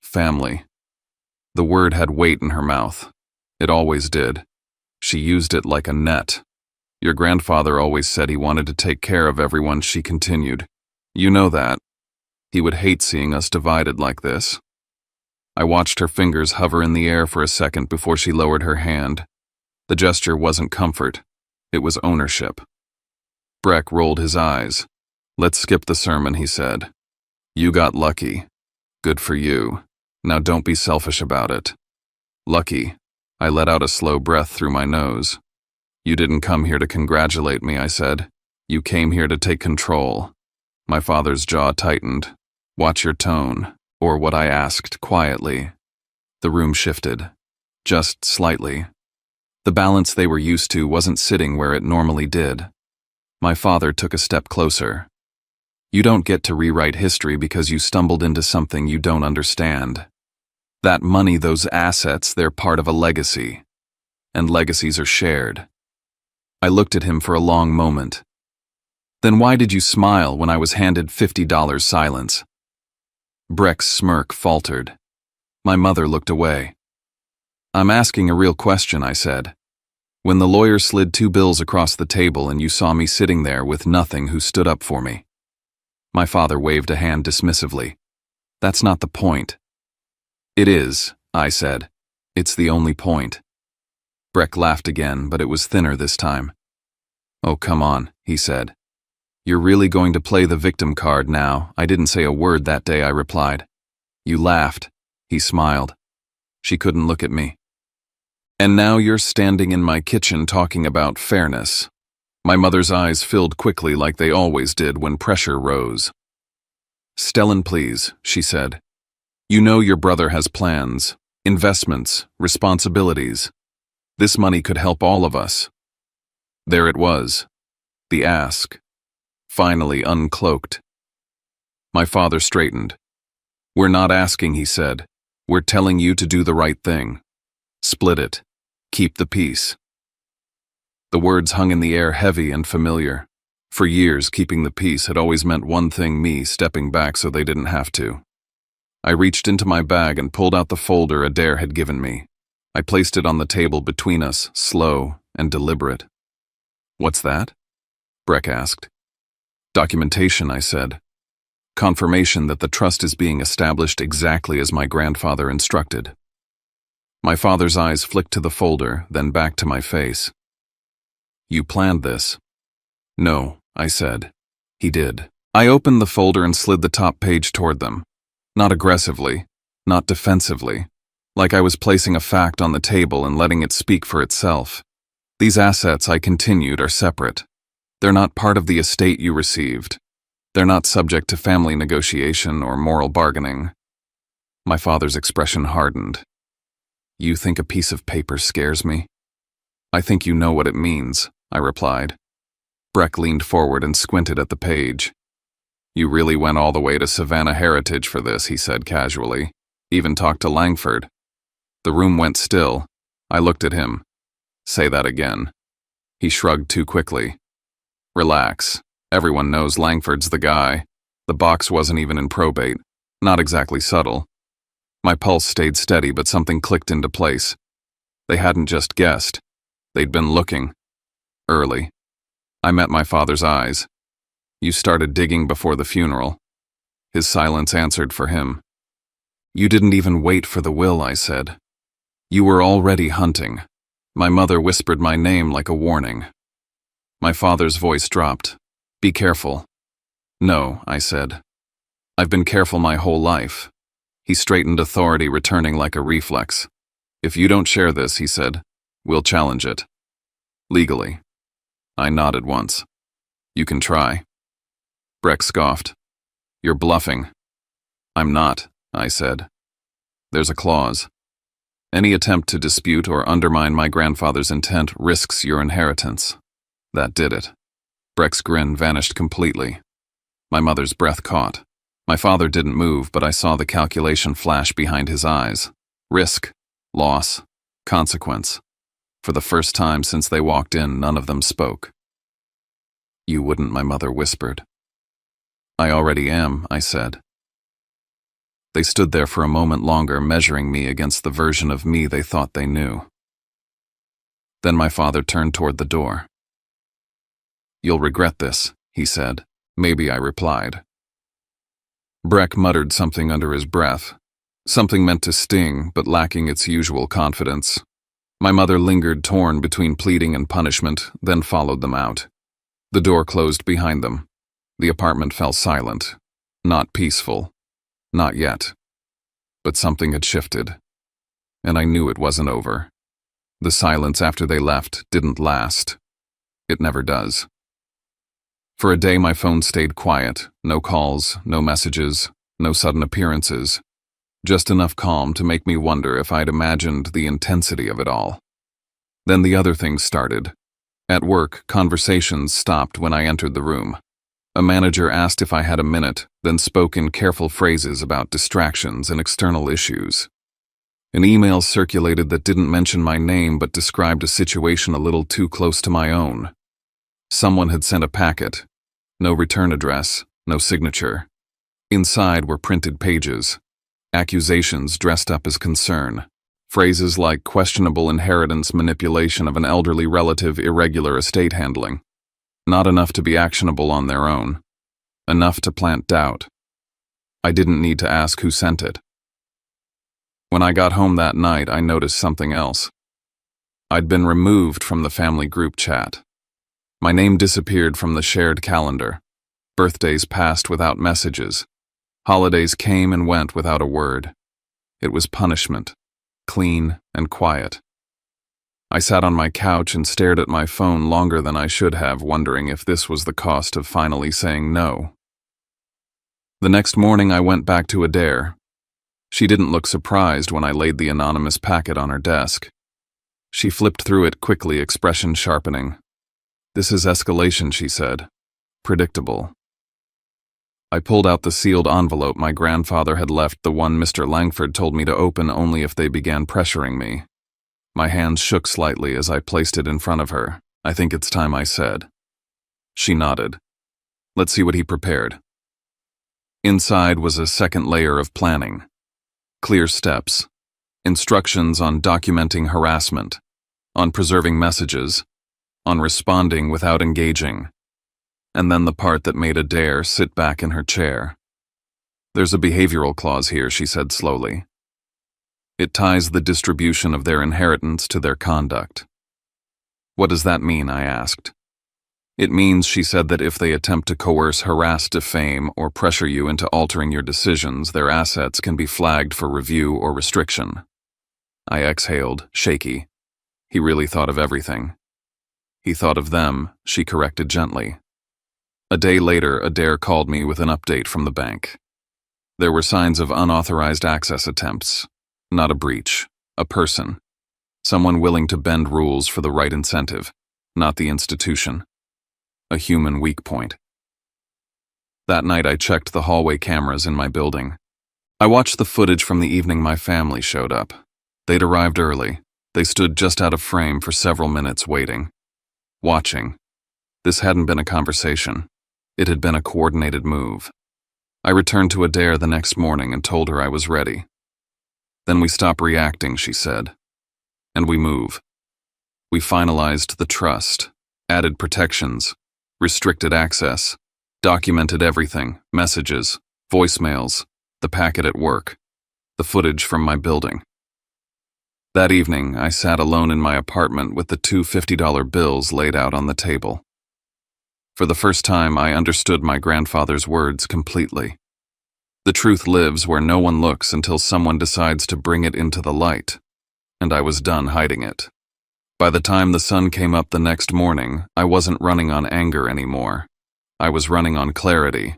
Family." The word had weight in her mouth. It always did. She used it like a net. "Your grandfather always said he wanted to take care of everyone," she continued. "You know that. He would hate seeing us divided like this." I watched her fingers hover in the air for a second before she lowered her hand. The gesture wasn't comfort. It was ownership. Breck rolled his eyes. "Let's skip the sermon," he said. "You got lucky. Good for you. Now don't be selfish about it." "Lucky." I let out a slow breath through my nose. "You didn't come here to congratulate me," I said. "You came here to take control." My father's jaw tightened. "Watch your tone," or what I asked quietly. The room shifted. just slightly. The balance they were used to wasn't sitting where it normally did. My father took a step closer. You don't get to rewrite history because you stumbled into something you don't understand. That money, those assets, they're part of a legacy. And legacies are shared. I looked at him for a long moment. Then why did you smile when I was handed $50 silence? Breck's smirk faltered. My mother looked away. I'm asking a real question, I said. When the lawyer slid 2 bills across the table and you saw me sitting there with nothing, who stood up for me? My father waved a hand dismissively. That's not the point. It is, I said. It's the only point. Breck laughed again, but it was thinner this time. Oh, come on, he said. You're really going to play the victim card now? I didn't say a word that day, I replied. You laughed. He smiled. She couldn't look at me. And now you're standing in my kitchen talking about fairness. My mother's eyes filled quickly like they always did when pressure rose. Stellan, please, she said. You know your brother has plans, investments, responsibilities. This money could help all of us. There it was. The ask. Finally uncloaked. My father straightened. We're not asking, he said. We're telling you to do the right thing. Split it. Keep the peace. The words hung in the air, heavy and familiar. For years, keeping the peace had always meant one thing: me stepping back so they didn't have to. I reached into my bag and pulled out the folder Adair had given me. I placed it on the table between us, slow and deliberate. What's that? Breck asked. Documentation, I said. Confirmation that the trust is being established exactly as my grandfather instructed. My father's eyes flicked to the folder, then back to my face. You planned this? No, I said. He did. I opened the folder and slid the top page toward them. Not aggressively, not defensively, like I was placing a fact on the table and letting it speak for itself. These assets, I continued, are separate. They're not part of the estate you received. They're not subject to family negotiation or moral bargaining. My father's expression hardened. You think a piece of paper scares me? I think you know what it means, I replied. Breck leaned forward and squinted at the page. You really went all the way to Savannah Heritage for this, he said casually. Even talked to Langford. The room went still. I looked at him. Say that again. He shrugged too quickly. Relax. Everyone knows Langford's the guy. The box wasn't even in probate. Not exactly subtle. My pulse stayed steady, but something clicked into place. They hadn't just guessed. They'd been looking. Early. I met my father's eyes. You started digging before the funeral. His silence answered for him. You didn't even wait for the will, I said. You were already hunting. My mother whispered my name like a warning. My father's voice dropped. Be careful. No, I said. I've been careful my whole life. He straightened, authority returning like a reflex. If you don't share this, he said, we'll challenge it. Legally. I nodded once. You can try. Breck scoffed. You're bluffing. I'm not, I said. There's a clause. Any attempt to dispute or undermine my grandfather's intent risks your inheritance. That did it. Breck's grin vanished completely. My mother's breath caught. My father didn't move, but I saw the calculation flash behind his eyes. Risk, loss, consequence. For the first time since they walked in, none of them spoke. You wouldn't, my mother whispered. I already am, I said. They stood there for a moment longer, measuring me against the version of me they thought they knew. Then my father turned toward the door. You'll regret this, he said. Maybe, I replied. Breck muttered something under his breath, something meant to sting, but lacking its usual confidence. My mother lingered, torn between pleading and punishment, then followed them out. The door closed behind them. The apartment fell silent. Not peaceful. Not yet. But something had shifted. And I knew it wasn't over. The silence after they left didn't last. It never does. For a day my phone stayed quiet. No calls, no messages, no sudden appearances. just enough calm to make me wonder if I'd imagined the intensity of it all. Then the other things started. At work, conversations stopped when I entered the room. A manager asked if I had a minute, then spoke in careful phrases about distractions and external issues. An email circulated that didn't mention my name but described a situation a little too close to my own. Someone had sent a packet. No return address, no signature. Inside were printed pages. Accusations dressed up as concern. Phrases like questionable inheritance manipulation of an elderly relative, irregular estate handling. Not enough to be actionable on their own. Enough to plant doubt. I didn't need to ask who sent it. When I got home that night, I noticed something else. I'd been removed from the family group chat. My name disappeared from the shared calendar. Birthdays passed without messages. Holidays came and went without a word. It was punishment, clean and quiet. I sat on my couch and stared at my phone longer than I should have, wondering if this was the cost of finally saying no. The next morning I went back to Adair. She didn't look surprised when I laid the anonymous packet on her desk. She flipped through it quickly, expression sharpening. "This is escalation," she said. "Predictable." I pulled out the sealed envelope my grandfather had left, the one Mr. Langford told me to open only if they began pressuring me. My hands shook slightly as I placed it in front of her. "I think it's time," I said. She nodded. "Let's see what he prepared." Inside was a second layer of planning. Clear steps. Instructions on documenting harassment, on preserving messages, on responding without engaging. And then the part that made Adair sit back in her chair. "There's a behavioral clause here," she said slowly. "It ties the distribution of their inheritance to their conduct." "What does that mean?" I asked. "It means," she said, "that if they attempt to coerce, harass, defame, or pressure you into altering your decisions, their assets can be flagged for review or restriction." I exhaled, shaky. He really thought of everything. "He thought of them," she corrected gently. A day later, Adair called me with an update from the bank. There were signs of unauthorized access attempts. Not a breach, a person. Someone willing to bend rules for the right incentive, not the institution. A human weak point. That night I checked the hallway cameras in my building. I watched the footage from the evening my family showed up. They'd arrived early. They stood just out of frame for several minutes waiting. Watching. This hadn't been a conversation. It had been a coordinated move. I returned to Adair the next morning and told her I was ready. "Then we stop reacting," she said. "And we move." We finalized the trust, added protections, restricted access, documented everything, messages, voicemails, the packet at work, the footage from my building. That evening, I sat alone in my apartment with the two $50 bills laid out on the table. For the first time, I understood my grandfather's words completely. The truth lives where no one looks until someone decides to bring it into the light, and I was done hiding it. By the time the sun came up the next morning, I wasn't running on anger anymore. I was running on clarity.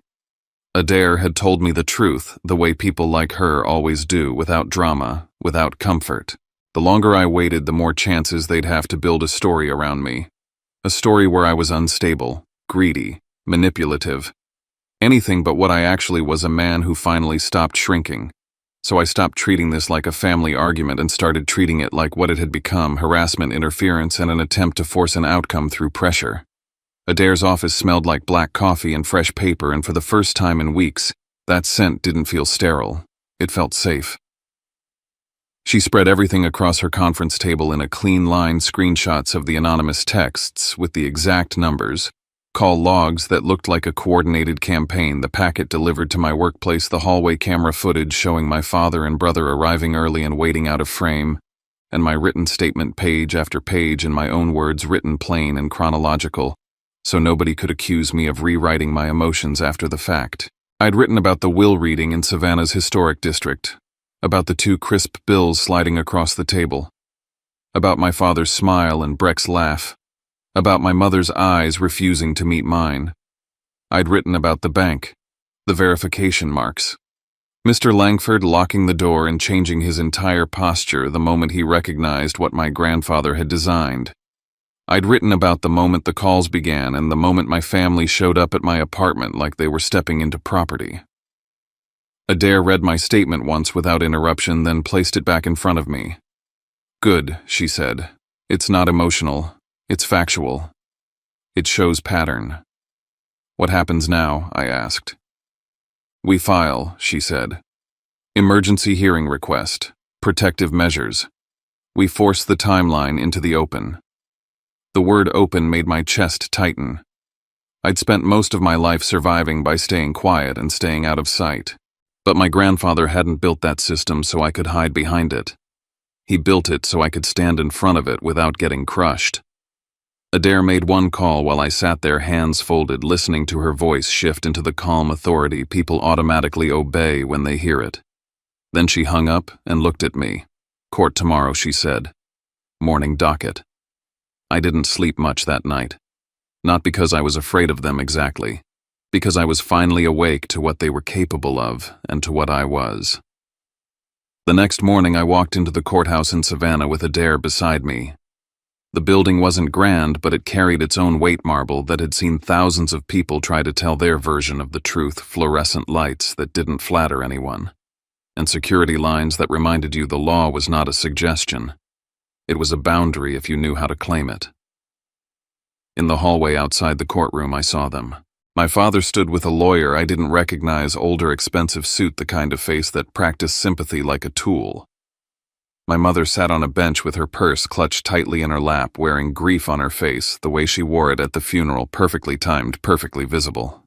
Adair had told me the truth, the way people like her always do, without drama, without comfort. The longer I waited, the more chances they'd have to build a story around me. A story where I was unstable, greedy, manipulative. Anything but what I actually was, a man who finally stopped shrinking. So I stopped treating this like a family argument and started treating it like what it had become: harassment, interference, and an attempt to force an outcome through pressure. Adair's office smelled like black coffee and fresh paper, and for the first time in weeks, that scent didn't feel sterile. It felt safe. She spread everything across her conference table in a clean line, screenshots of the anonymous texts with the exact numbers, call logs that looked like a coordinated campaign, the packet delivered to my workplace, the hallway camera footage showing my father and brother arriving early and waiting out of frame, and my written statement page after page in my own words, written plain and chronological, so nobody could accuse me of rewriting my emotions after the fact. I'd written about the will reading in Savannah's historic district, about the two crisp bills sliding across the table, about my father's smile and Breck's laugh, about my mother's eyes refusing to meet mine. I'd written about the bank, the verification marks, Mr. Langford locking the door and changing his entire posture the moment he recognized what my grandfather had designed. I'd written about the moment the calls began and the moment my family showed up at my apartment like they were stepping into property. Adair read my statement once without interruption, then placed it back in front of me. "Good," she said. "It's not emotional. It's factual. It shows pattern." "What happens now?" I asked. "We file," she said. "Emergency hearing request. Protective measures. We force the timeline into the open." The word open made my chest tighten. I'd spent most of my life surviving by staying quiet and staying out of sight. But my grandfather hadn't built that system so I could hide behind it. He built it so I could stand in front of it without getting crushed. Adair made one call while I sat there, hands folded, listening to her voice shift into the calm authority people automatically obey when they hear it. Then she hung up and looked at me. "Court tomorrow," she said. "Morning docket." I didn't sleep much that night. Not because I was afraid of them exactly, because I was finally awake to what they were capable of and to what I was. The next morning I walked into the courthouse in Savannah with Adair beside me. The building wasn't grand, but it carried its own weight marble that had seen thousands of people try to tell their version of the truth, fluorescent lights that didn't flatter anyone, and security lines that reminded you the law was not a suggestion. It was a boundary if you knew how to claim it. In the hallway outside the courtroom, I saw them. My father stood with a lawyer I didn't recognize, older, expensive suit, the kind of face that practiced sympathy like a tool. My mother sat on a bench with her purse clutched tightly in her lap, wearing grief on her face, the way she wore it at the funeral, perfectly timed, perfectly visible.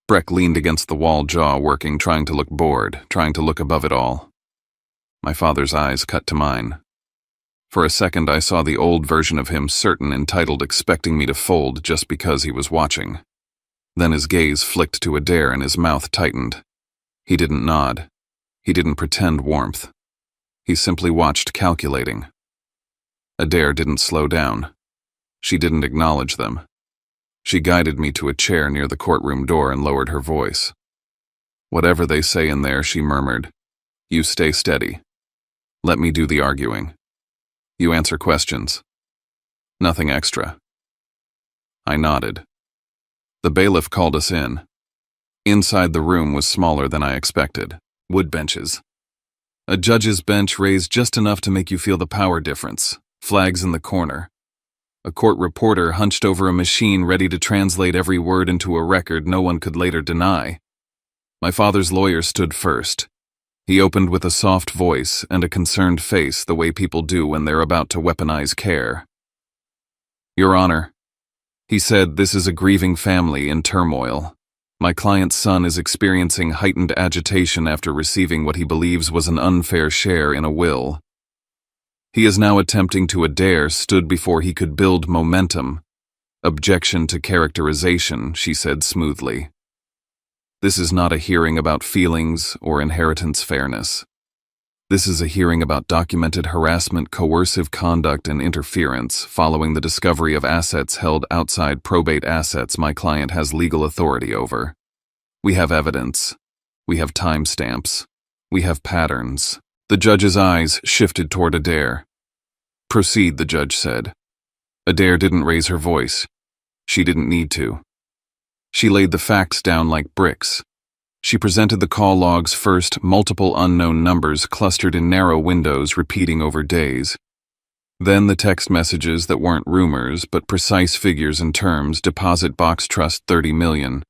Breck leaned against the wall, jaw working, trying to look bored, trying to look above it all. My father's eyes cut to mine. For a second I saw the old version of him, certain, entitled, expecting me to fold just because he was watching. Then his gaze flicked to Adair and his mouth tightened. He didn't nod. He didn't pretend warmth. He simply watched, calculating. Adair didn't slow down. She didn't acknowledge them. She guided me to a chair near the courtroom door and lowered her voice. "Whatever they say in there," she murmured, "you stay steady. Let me do the arguing. You answer questions. Nothing extra." I nodded. The bailiff called us in. Inside, the room was smaller than I expected. Wood benches. A judge's bench raised just enough to make you feel the power difference. Flags in the corner. A court reporter hunched over a machine ready to translate every word into a record no one could later deny. My father's lawyer stood first. He opened with a soft voice and a concerned face, the way people do when they're about to weaponize care. "Your Honor," he said, "this is a grieving family in turmoil. My client's son is experiencing heightened agitation after receiving what he believes was an unfair share in a will. He is now attempting to Adair stood before he could build momentum. Objection to characterization," she said smoothly. "This is not a hearing about feelings or inheritance fairness. This is a hearing about documented harassment, coercive conduct, and interference following the discovery of assets held outside probate assets my client has legal authority over. We have evidence. We have timestamps. We have patterns." The judge's eyes shifted toward Adair. "Proceed," the judge said. Adair didn't raise her voice. She didn't need to. She laid the facts down like bricks. She presented the call logs first, multiple unknown numbers clustered in narrow windows repeating over days. Then the text messages that weren't rumors but precise figures and terms, deposit box trust 30 million.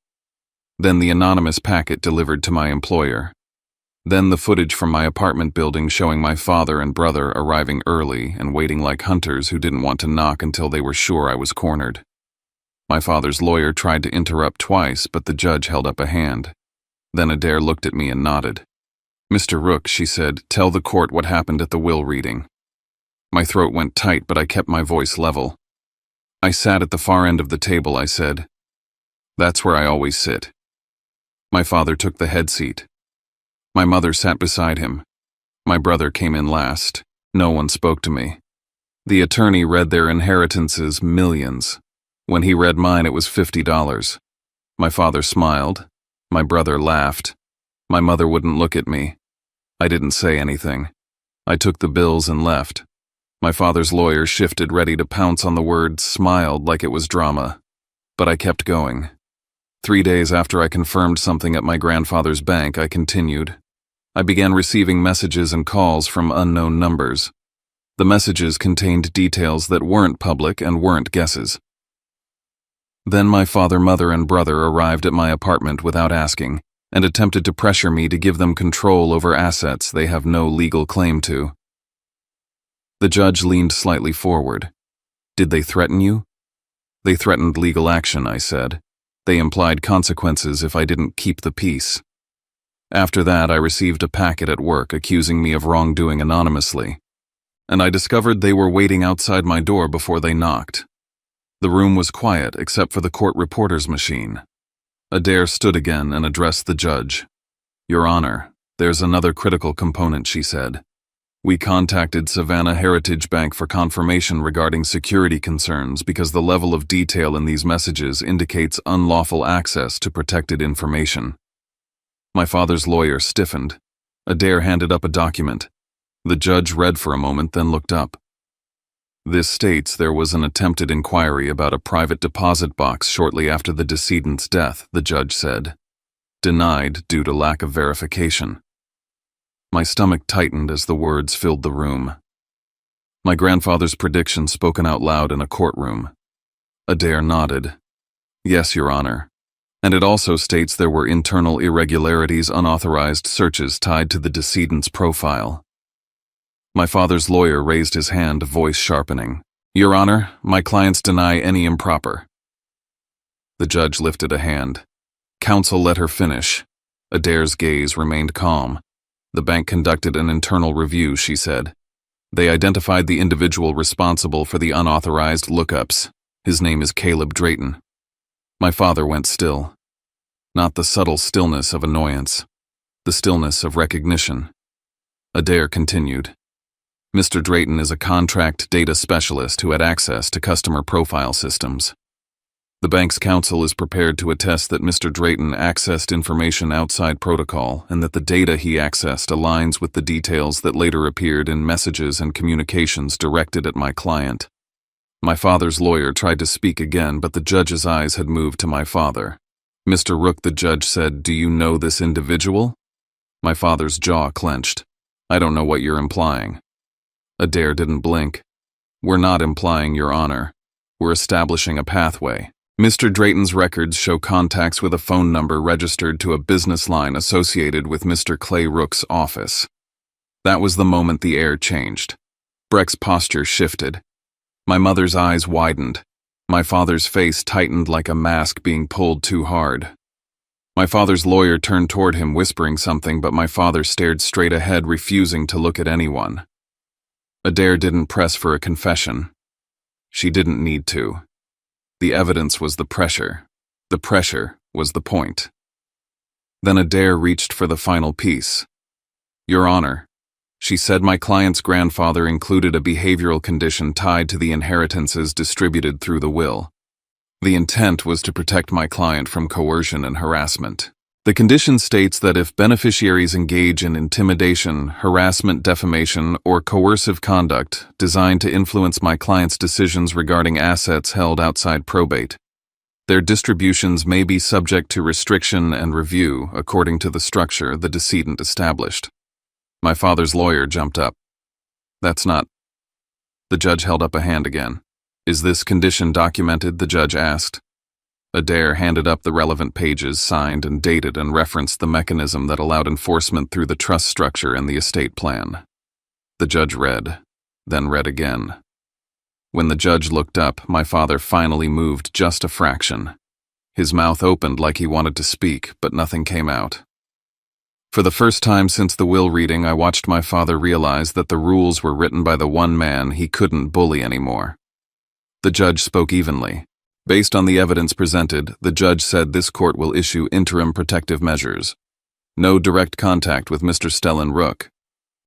Then the anonymous packet delivered to my employer. Then the footage from my apartment building showing my father and brother arriving early and waiting like hunters who didn't want to knock until they were sure I was cornered. My father's lawyer tried to interrupt twice, but the judge held up a hand. Then Adair looked at me and nodded. "Mr. Rook," she said, "tell the court what happened at the will reading." My throat went tight, but I kept my voice level. "I sat at the far end of the table," I said. "That's where I always sit." My father took the head seat. My mother sat beside him. My brother came in last. No one spoke to me. The attorney read their inheritances, millions. When he read mine, it was $50. My father smiled. My brother laughed. My mother wouldn't look at me. I didn't say anything. I took the bills and left. My father's lawyer shifted, ready to pounce on the word, smiled like it was drama. But I kept going. 3 days after I confirmed something at my grandfather's bank, I continued. I began receiving messages and calls from unknown numbers. The messages contained details that weren't public and weren't guesses. Then my father, mother, and brother arrived at my apartment without asking and attempted to pressure me to give them control over assets they have no legal claim to. The judge leaned slightly forward. Did they threaten you? They threatened legal action, I said. They implied consequences if I didn't keep the peace. After that, I received a packet at work accusing me of wrongdoing anonymously, and I discovered they were waiting outside my door before they knocked. The room was quiet except for the court reporter's machine. Adair stood again and addressed the judge. Your Honor, there's another critical component, she said. We contacted Savannah Heritage Bank for confirmation regarding security concerns because the level of detail in these messages indicates unlawful access to protected information. My father's lawyer stiffened. Adair handed up a document. The judge read for a moment, then looked up. This states there was an attempted inquiry about a private deposit box shortly after the decedent's death, the judge said. Denied due to lack of verification. My stomach tightened as the words filled the room. My grandfather's prediction spoken out loud in a courtroom. Adair nodded. Yes, Your Honor. And it also states there were internal irregularities, unauthorized searches tied to the decedent's profile. My father's lawyer raised his hand, voice sharpening. Your Honor, my clients deny any improper. The judge lifted a hand. Counsel let her finish. Adair's gaze remained calm. The bank conducted an internal review, she said. They identified the individual responsible for the unauthorized lookups. His name is Caleb Drayton. My father went still. Not the subtle stillness of annoyance, the stillness of recognition. Adair continued. Mr. Drayton is a contract data specialist who had access to customer profile systems. The bank's counsel is prepared to attest that Mr. Drayton accessed information outside protocol and that the data he accessed aligns with the details that later appeared in messages and communications directed at my client. My father's lawyer tried to speak again, but the judge's eyes had moved to my father. Mr. Rook, the judge said, do you know this individual? My father's jaw clenched. I don't know what you're implying. Adair didn't blink. We're not implying, Your Honor. We're establishing a pathway. Mr. Drayton's records show contacts with a phone number registered to a business line associated with Mr. Clay Rook's office. That was the moment the air changed. Breck's posture shifted. My mother's eyes widened. My father's face tightened like a mask being pulled too hard. My father's lawyer turned toward him, whispering something, but my father stared straight ahead, refusing to look at anyone. Adair didn't press for a confession. She didn't need to. The evidence was the pressure. The pressure was the point. Then Adair reached for the final piece. Your Honor, she said my client's grandfather included a behavioral condition tied to the inheritances distributed through the will. The intent was to protect my client from coercion and harassment. The condition states that if beneficiaries engage in intimidation, harassment, defamation, or coercive conduct designed to influence my client's decisions regarding assets held outside probate, their distributions may be subject to restriction and review according to the structure the decedent established. My father's lawyer jumped up. That's not... The judge held up a hand again. Is this condition documented? The judge asked. Adair handed up the relevant pages, signed and dated, and referenced the mechanism that allowed enforcement through the trust structure and the estate plan. The judge read, then read again. When the judge looked up, my father finally moved just a fraction. His mouth opened like he wanted to speak, but nothing came out. For the first time since the will reading, I watched my father realize that the rules were written by the one man he couldn't bully anymore. The judge spoke evenly. Based on the evidence presented, the judge said this court will issue interim protective measures. No direct contact with Mr. Stellan Rook.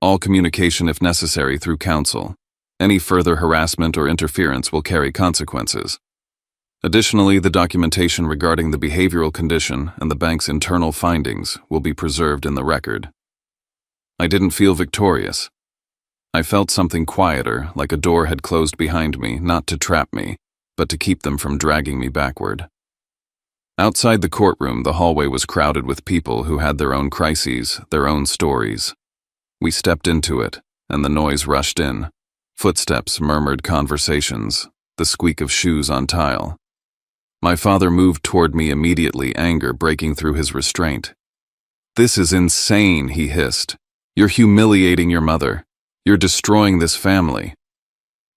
All communication if necessary through counsel. Any further harassment or interference will carry consequences. Additionally, the documentation regarding the behavioral condition and the bank's internal findings will be preserved in the record. I didn't feel victorious. I felt something quieter, like a door had closed behind me, not to trap me, but to keep them from dragging me backward. Outside the courtroom, the hallway was crowded with people who had their own crises, their own stories. We stepped into it, and the noise rushed in. Footsteps, murmured conversations, the squeak of shoes on tile. My father moved toward me immediately, anger breaking through his restraint. "This is insane," he hissed. "You're humiliating your mother. You're destroying this family."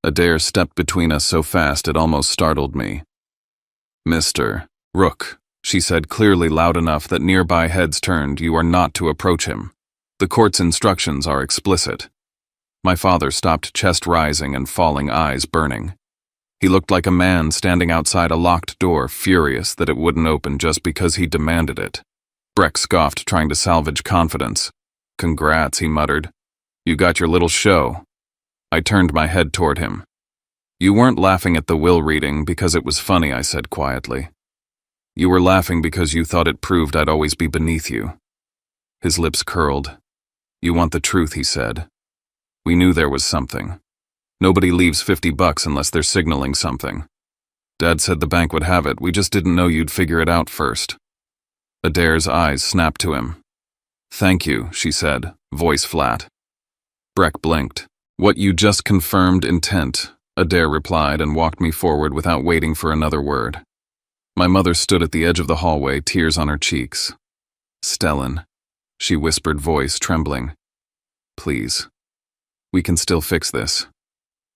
Adair stepped between us so fast it almost startled me. "Mr. Rook," she said clearly, loud enough that nearby heads turned, "you are not to approach him. The court's instructions are explicit." My father stopped, chest rising and falling, eyes burning. He looked like a man standing outside a locked door, furious that it wouldn't open just because he demanded it. Breck scoffed, trying to salvage confidence. "Congrats," he muttered. "You got your little show." I turned my head toward him. "You weren't laughing at the will reading because it was funny," I said quietly. "You were laughing because you thought it proved I'd always be beneath you." His lips curled. "You want the truth," he said. "We knew there was something. Nobody leaves $50 unless they're signaling something. Dad said the bank would have it, we just didn't know you'd figure it out first." Adair's eyes snapped to him. "Thank you," she said, voice flat. Breck blinked. "What you just confirmed intent," Adair replied and walked me forward without waiting for another word. My mother stood at the edge of the hallway, tears on her cheeks. "Stellan," she whispered, voice trembling. "Please. We can still fix this."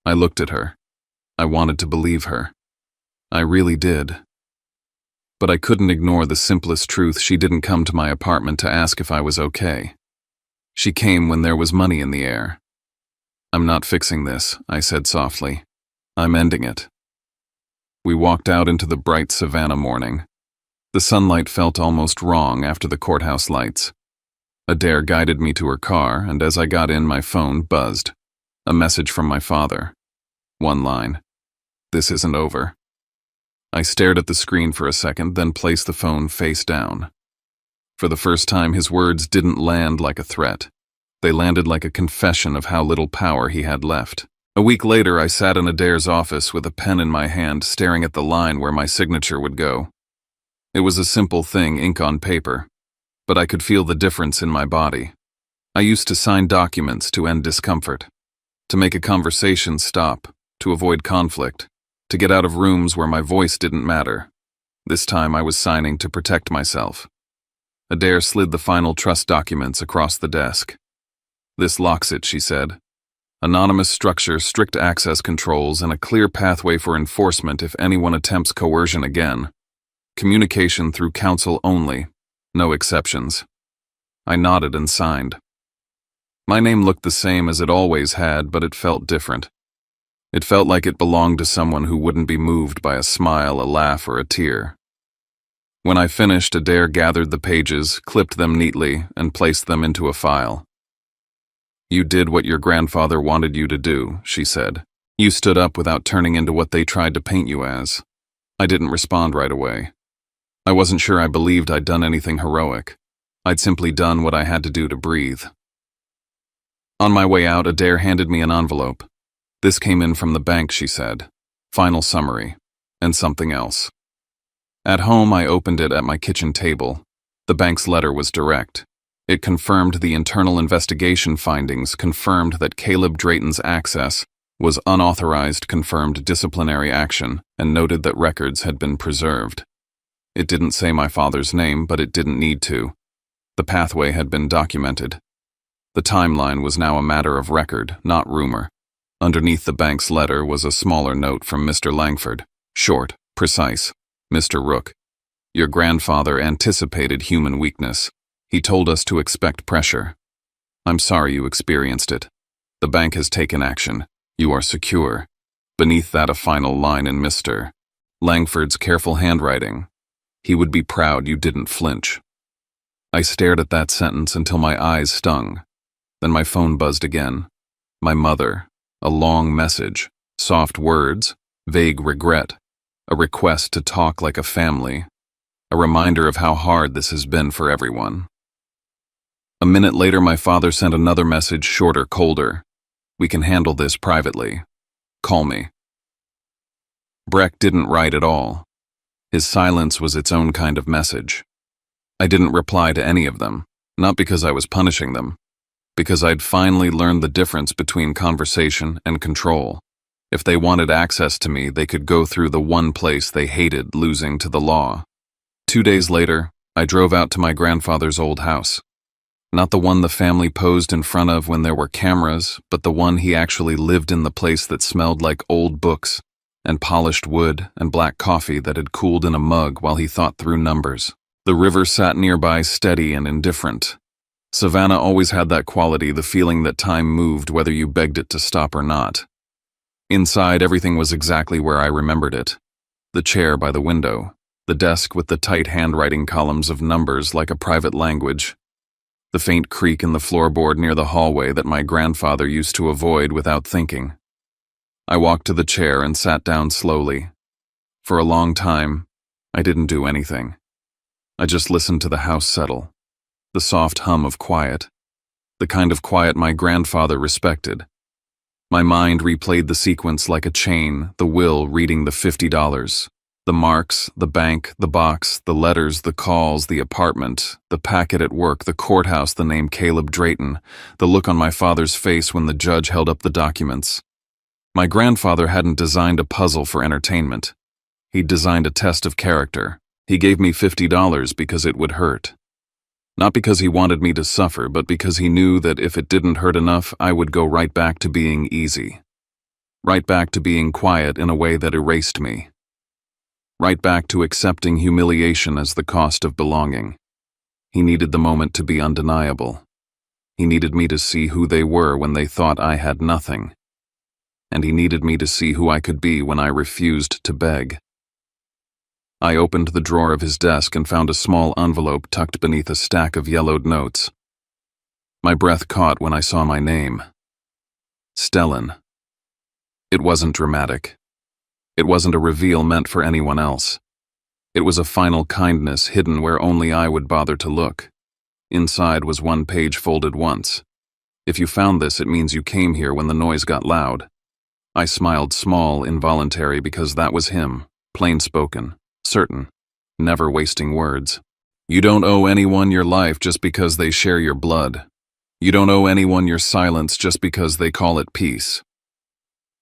I looked at her. I wanted to believe her. I really did. But I couldn't ignore the simplest truth: she didn't come to my apartment to ask if I was okay. She came when there was money in the air. "I'm not fixing this," I said softly. "I'm ending it." We walked out into the bright Savannah morning. The sunlight felt almost wrong after the courthouse lights. Adair guided me to her car, and as I got in, my phone buzzed. A message from my father. One line. "This isn't over." I stared at the screen for a second, then placed the phone face down. For the first time, his words didn't land like a threat. They landed like a confession of how little power he had left. A week later, I sat in Adair's office with a pen in my hand, staring at the line where my signature would go. It was a simple thing, ink on paper, but I could feel the difference in my body. I used to sign documents to end discomfort, to make a conversation stop, to avoid conflict, to get out of rooms where my voice didn't matter. This time I was signing to protect myself. Adair slid the final trust documents across the desk. "This locks it," she said. "Anonymous structure, strict access controls, and a clear pathway for enforcement if anyone attempts coercion again. Communication through counsel only, no exceptions." I nodded and signed. My name looked the same as it always had, but it felt different. It felt like it belonged to someone who wouldn't be moved by a smile, a laugh, or a tear. When I finished, Adair gathered the pages, clipped them neatly, and placed them into a file. "You did what your grandfather wanted you to do," she said. "You stood up without turning into what they tried to paint you as." I didn't respond right away. I wasn't sure I believed I'd done anything heroic. I'd simply done what I had to do to breathe. On my way out, Adair handed me an envelope. "This came in from the bank," she said. "Final summary, and something else." At home, I opened it at my kitchen table. The bank's letter was direct. It confirmed the internal investigation findings, confirmed that Caleb Drayton's access was unauthorized, confirmed disciplinary action, and noted that records had been preserved. It didn't say my father's name, but it didn't need to. The pathway had been documented. The timeline was now a matter of record, not rumor. Underneath the bank's letter was a smaller note from Mr. Langford. Short, precise. "Mr. Rook, your grandfather anticipated human weakness. He told us to expect pressure. I'm sorry you experienced it. The bank has taken action. You are secure." Beneath that, a final line in Mr. Langford's careful handwriting. "He would be proud you didn't flinch." I stared at that sentence until my eyes stung. Then my phone buzzed again. My mother. A long message. Soft words. Vague regret. a request to talk like a family, a reminder of how hard this has been for everyone. A minute later, my father sent another message, shorter, colder. "We can handle this privately. Call me." Breck didn't write at all. His silence was its own kind of message. I didn't reply to any of them, not because I was punishing them, because I'd finally learned the difference between conversation and control. If they wanted access to me, they could go through the one place they hated losing to the law. 2 days later, I drove out to my grandfather's old house. Not the one the family posed in front of when there were cameras, but the one he actually lived in, the place that smelled like old books and polished wood and black coffee that had cooled in a mug while he thought through numbers. The river sat nearby, steady and indifferent. Savannah always had that quality, the feeling that time moved whether you begged it to stop or not. Inside, everything was exactly where I remembered it. The chair by the window, the desk with the tight handwriting columns of numbers like a private language, the faint creak in the floorboard near the hallway that my grandfather used to avoid without thinking. I walked to the chair and sat down slowly. For a long time, I didn't do anything. I just listened to the house settle, the soft hum of quiet, the kind of quiet my grandfather respected. My mind replayed the sequence like a chain, the will reading the $50, the marks, the bank, the box, the letters, the calls, the apartment, the packet at work, the courthouse, the name Caleb Drayton, the look on my father's face when the judge held up the documents. My grandfather hadn't designed a puzzle for entertainment. He'd designed a test of character. He gave me $50 because it would hurt. Not because he wanted me to suffer, but because he knew that if it didn't hurt enough, I would go right back to being easy. Right back to being quiet in a way that erased me. Right back to accepting humiliation as the cost of belonging. He needed the moment to be undeniable. He needed me to see who they were when they thought I had nothing. And he needed me to see who I could be when I refused to beg. I opened the drawer of his desk and found a small envelope tucked beneath a stack of yellowed notes. My breath caught when I saw my name. Stellan. It wasn't dramatic. It wasn't a reveal meant for anyone else. It was a final kindness hidden where only I would bother to look. Inside was one page folded once. "If you found this, it means you came here when the noise got loud." I smiled, small, involuntary, because that was him, plain-spoken, certain, never wasting words. You don't owe anyone your life just because they share your blood. You don't owe anyone your silence just because they call it peace.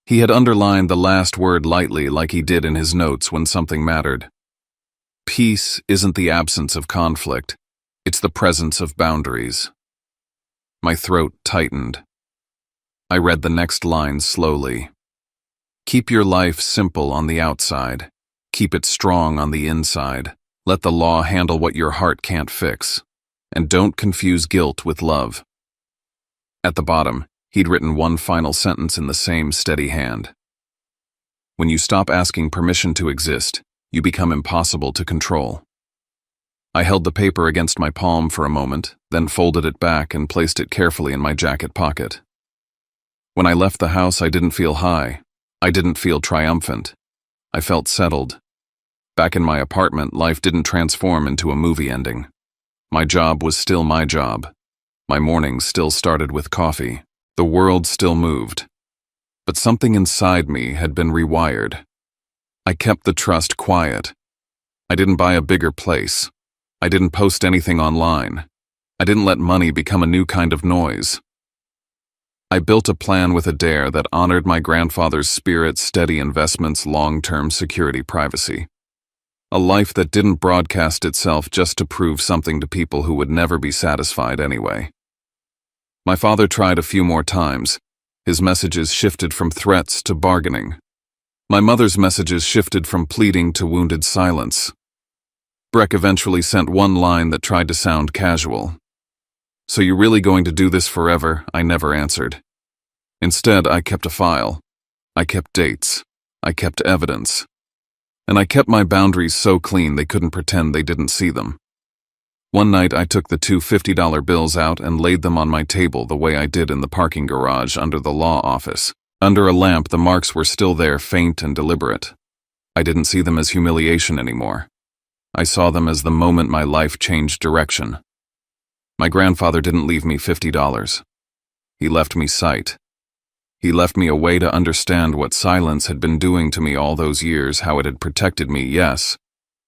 He had underlined the last word lightly, like he did in his notes when something mattered. Peace isn't the absence of conflict, it's the presence of boundaries. My throat tightened. I read the next line slowly. Keep your life simple on the outside. Keep it strong on the inside. Let the law handle what your heart can't fix. And don't confuse guilt with love. At the bottom, he'd written one final sentence in the same steady hand. When you stop asking permission to exist, you become impossible to control. I held the paper against my palm for a moment, then folded it back and placed it carefully in my jacket pocket. When I left the house, I didn't feel high. I didn't feel triumphant. I felt settled. Back in my apartment, life didn't transform into a movie ending. My job was still my job. My mornings still started with coffee. The world still moved. But something inside me had been rewired. I kept the trust quiet. I didn't buy a bigger place. I didn't post anything online. I didn't let money become a new kind of noise. I built a plan with a dare that honored my grandfather's spirit, steady investments, long-term security, privacy. A life that didn't broadcast itself just to prove something to people who would never be satisfied anyway. My father tried a few more times. His messages shifted from threats to bargaining. My mother's messages shifted from pleading to wounded silence. Breck eventually sent one line that tried to sound casual. "So you're really going to do this forever?" I never answered. Instead, I kept a file. I kept dates. I kept evidence. And I kept my boundaries so clean they couldn't pretend they didn't see them. One night, I took the two $50 bills out and laid them on my table the way I did in the parking garage under the law office. Under a lamp, the marks were still there, faint and deliberate. I didn't see them as humiliation anymore. I saw them as the moment my life changed direction. My grandfather didn't leave me $50. He left me sight. He left me a way to understand what silence had been doing to me all those years, how it had protected me, yes,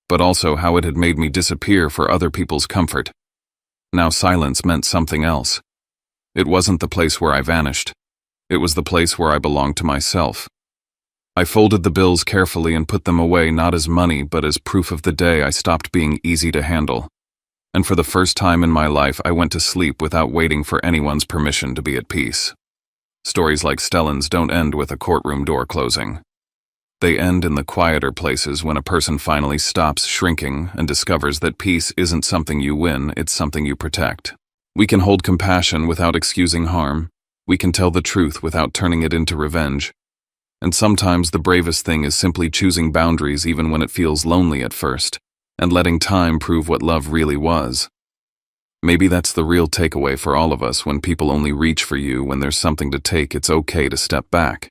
but also how it had made me disappear for other people's comfort. Now silence meant something else. It wasn't the place where I vanished. It was the place where I belonged to myself. I folded the bills carefully and put them away, not as money, but as proof of the day I stopped being easy to handle. And for the first time in my life, I went to sleep without waiting for anyone's permission to be at peace. Stories like Stellan's don't end with a courtroom door closing. They end in the quieter places when a person finally stops shrinking and discovers that peace isn't something you win, it's something you protect. We can hold compassion without excusing harm. We can tell the truth without turning it into revenge. And sometimes the bravest thing is simply choosing boundaries even when it feels lonely at first, and letting time prove what love really was. Maybe that's the real takeaway for all of us. When people only reach for you when there's something to take, it's okay to step back.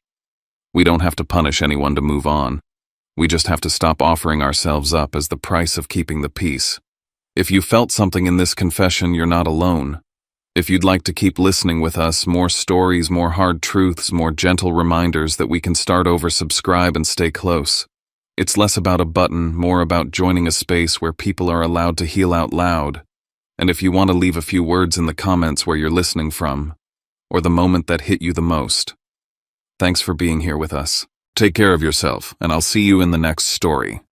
We don't have to punish anyone to move on. We just have to stop offering ourselves up as the price of keeping the peace. If you felt something in this confession, you're not alone. If you'd like to keep listening with us, more stories, more hard truths, more gentle reminders that we can start over, subscribe and stay close. It's less about a button, more about joining a space where people are allowed to heal out loud. And if you want to leave a few words in the comments where you're listening from, or the moment that hit you the most. Thanks for being here with us. Take care of yourself, and I'll see you in the next story.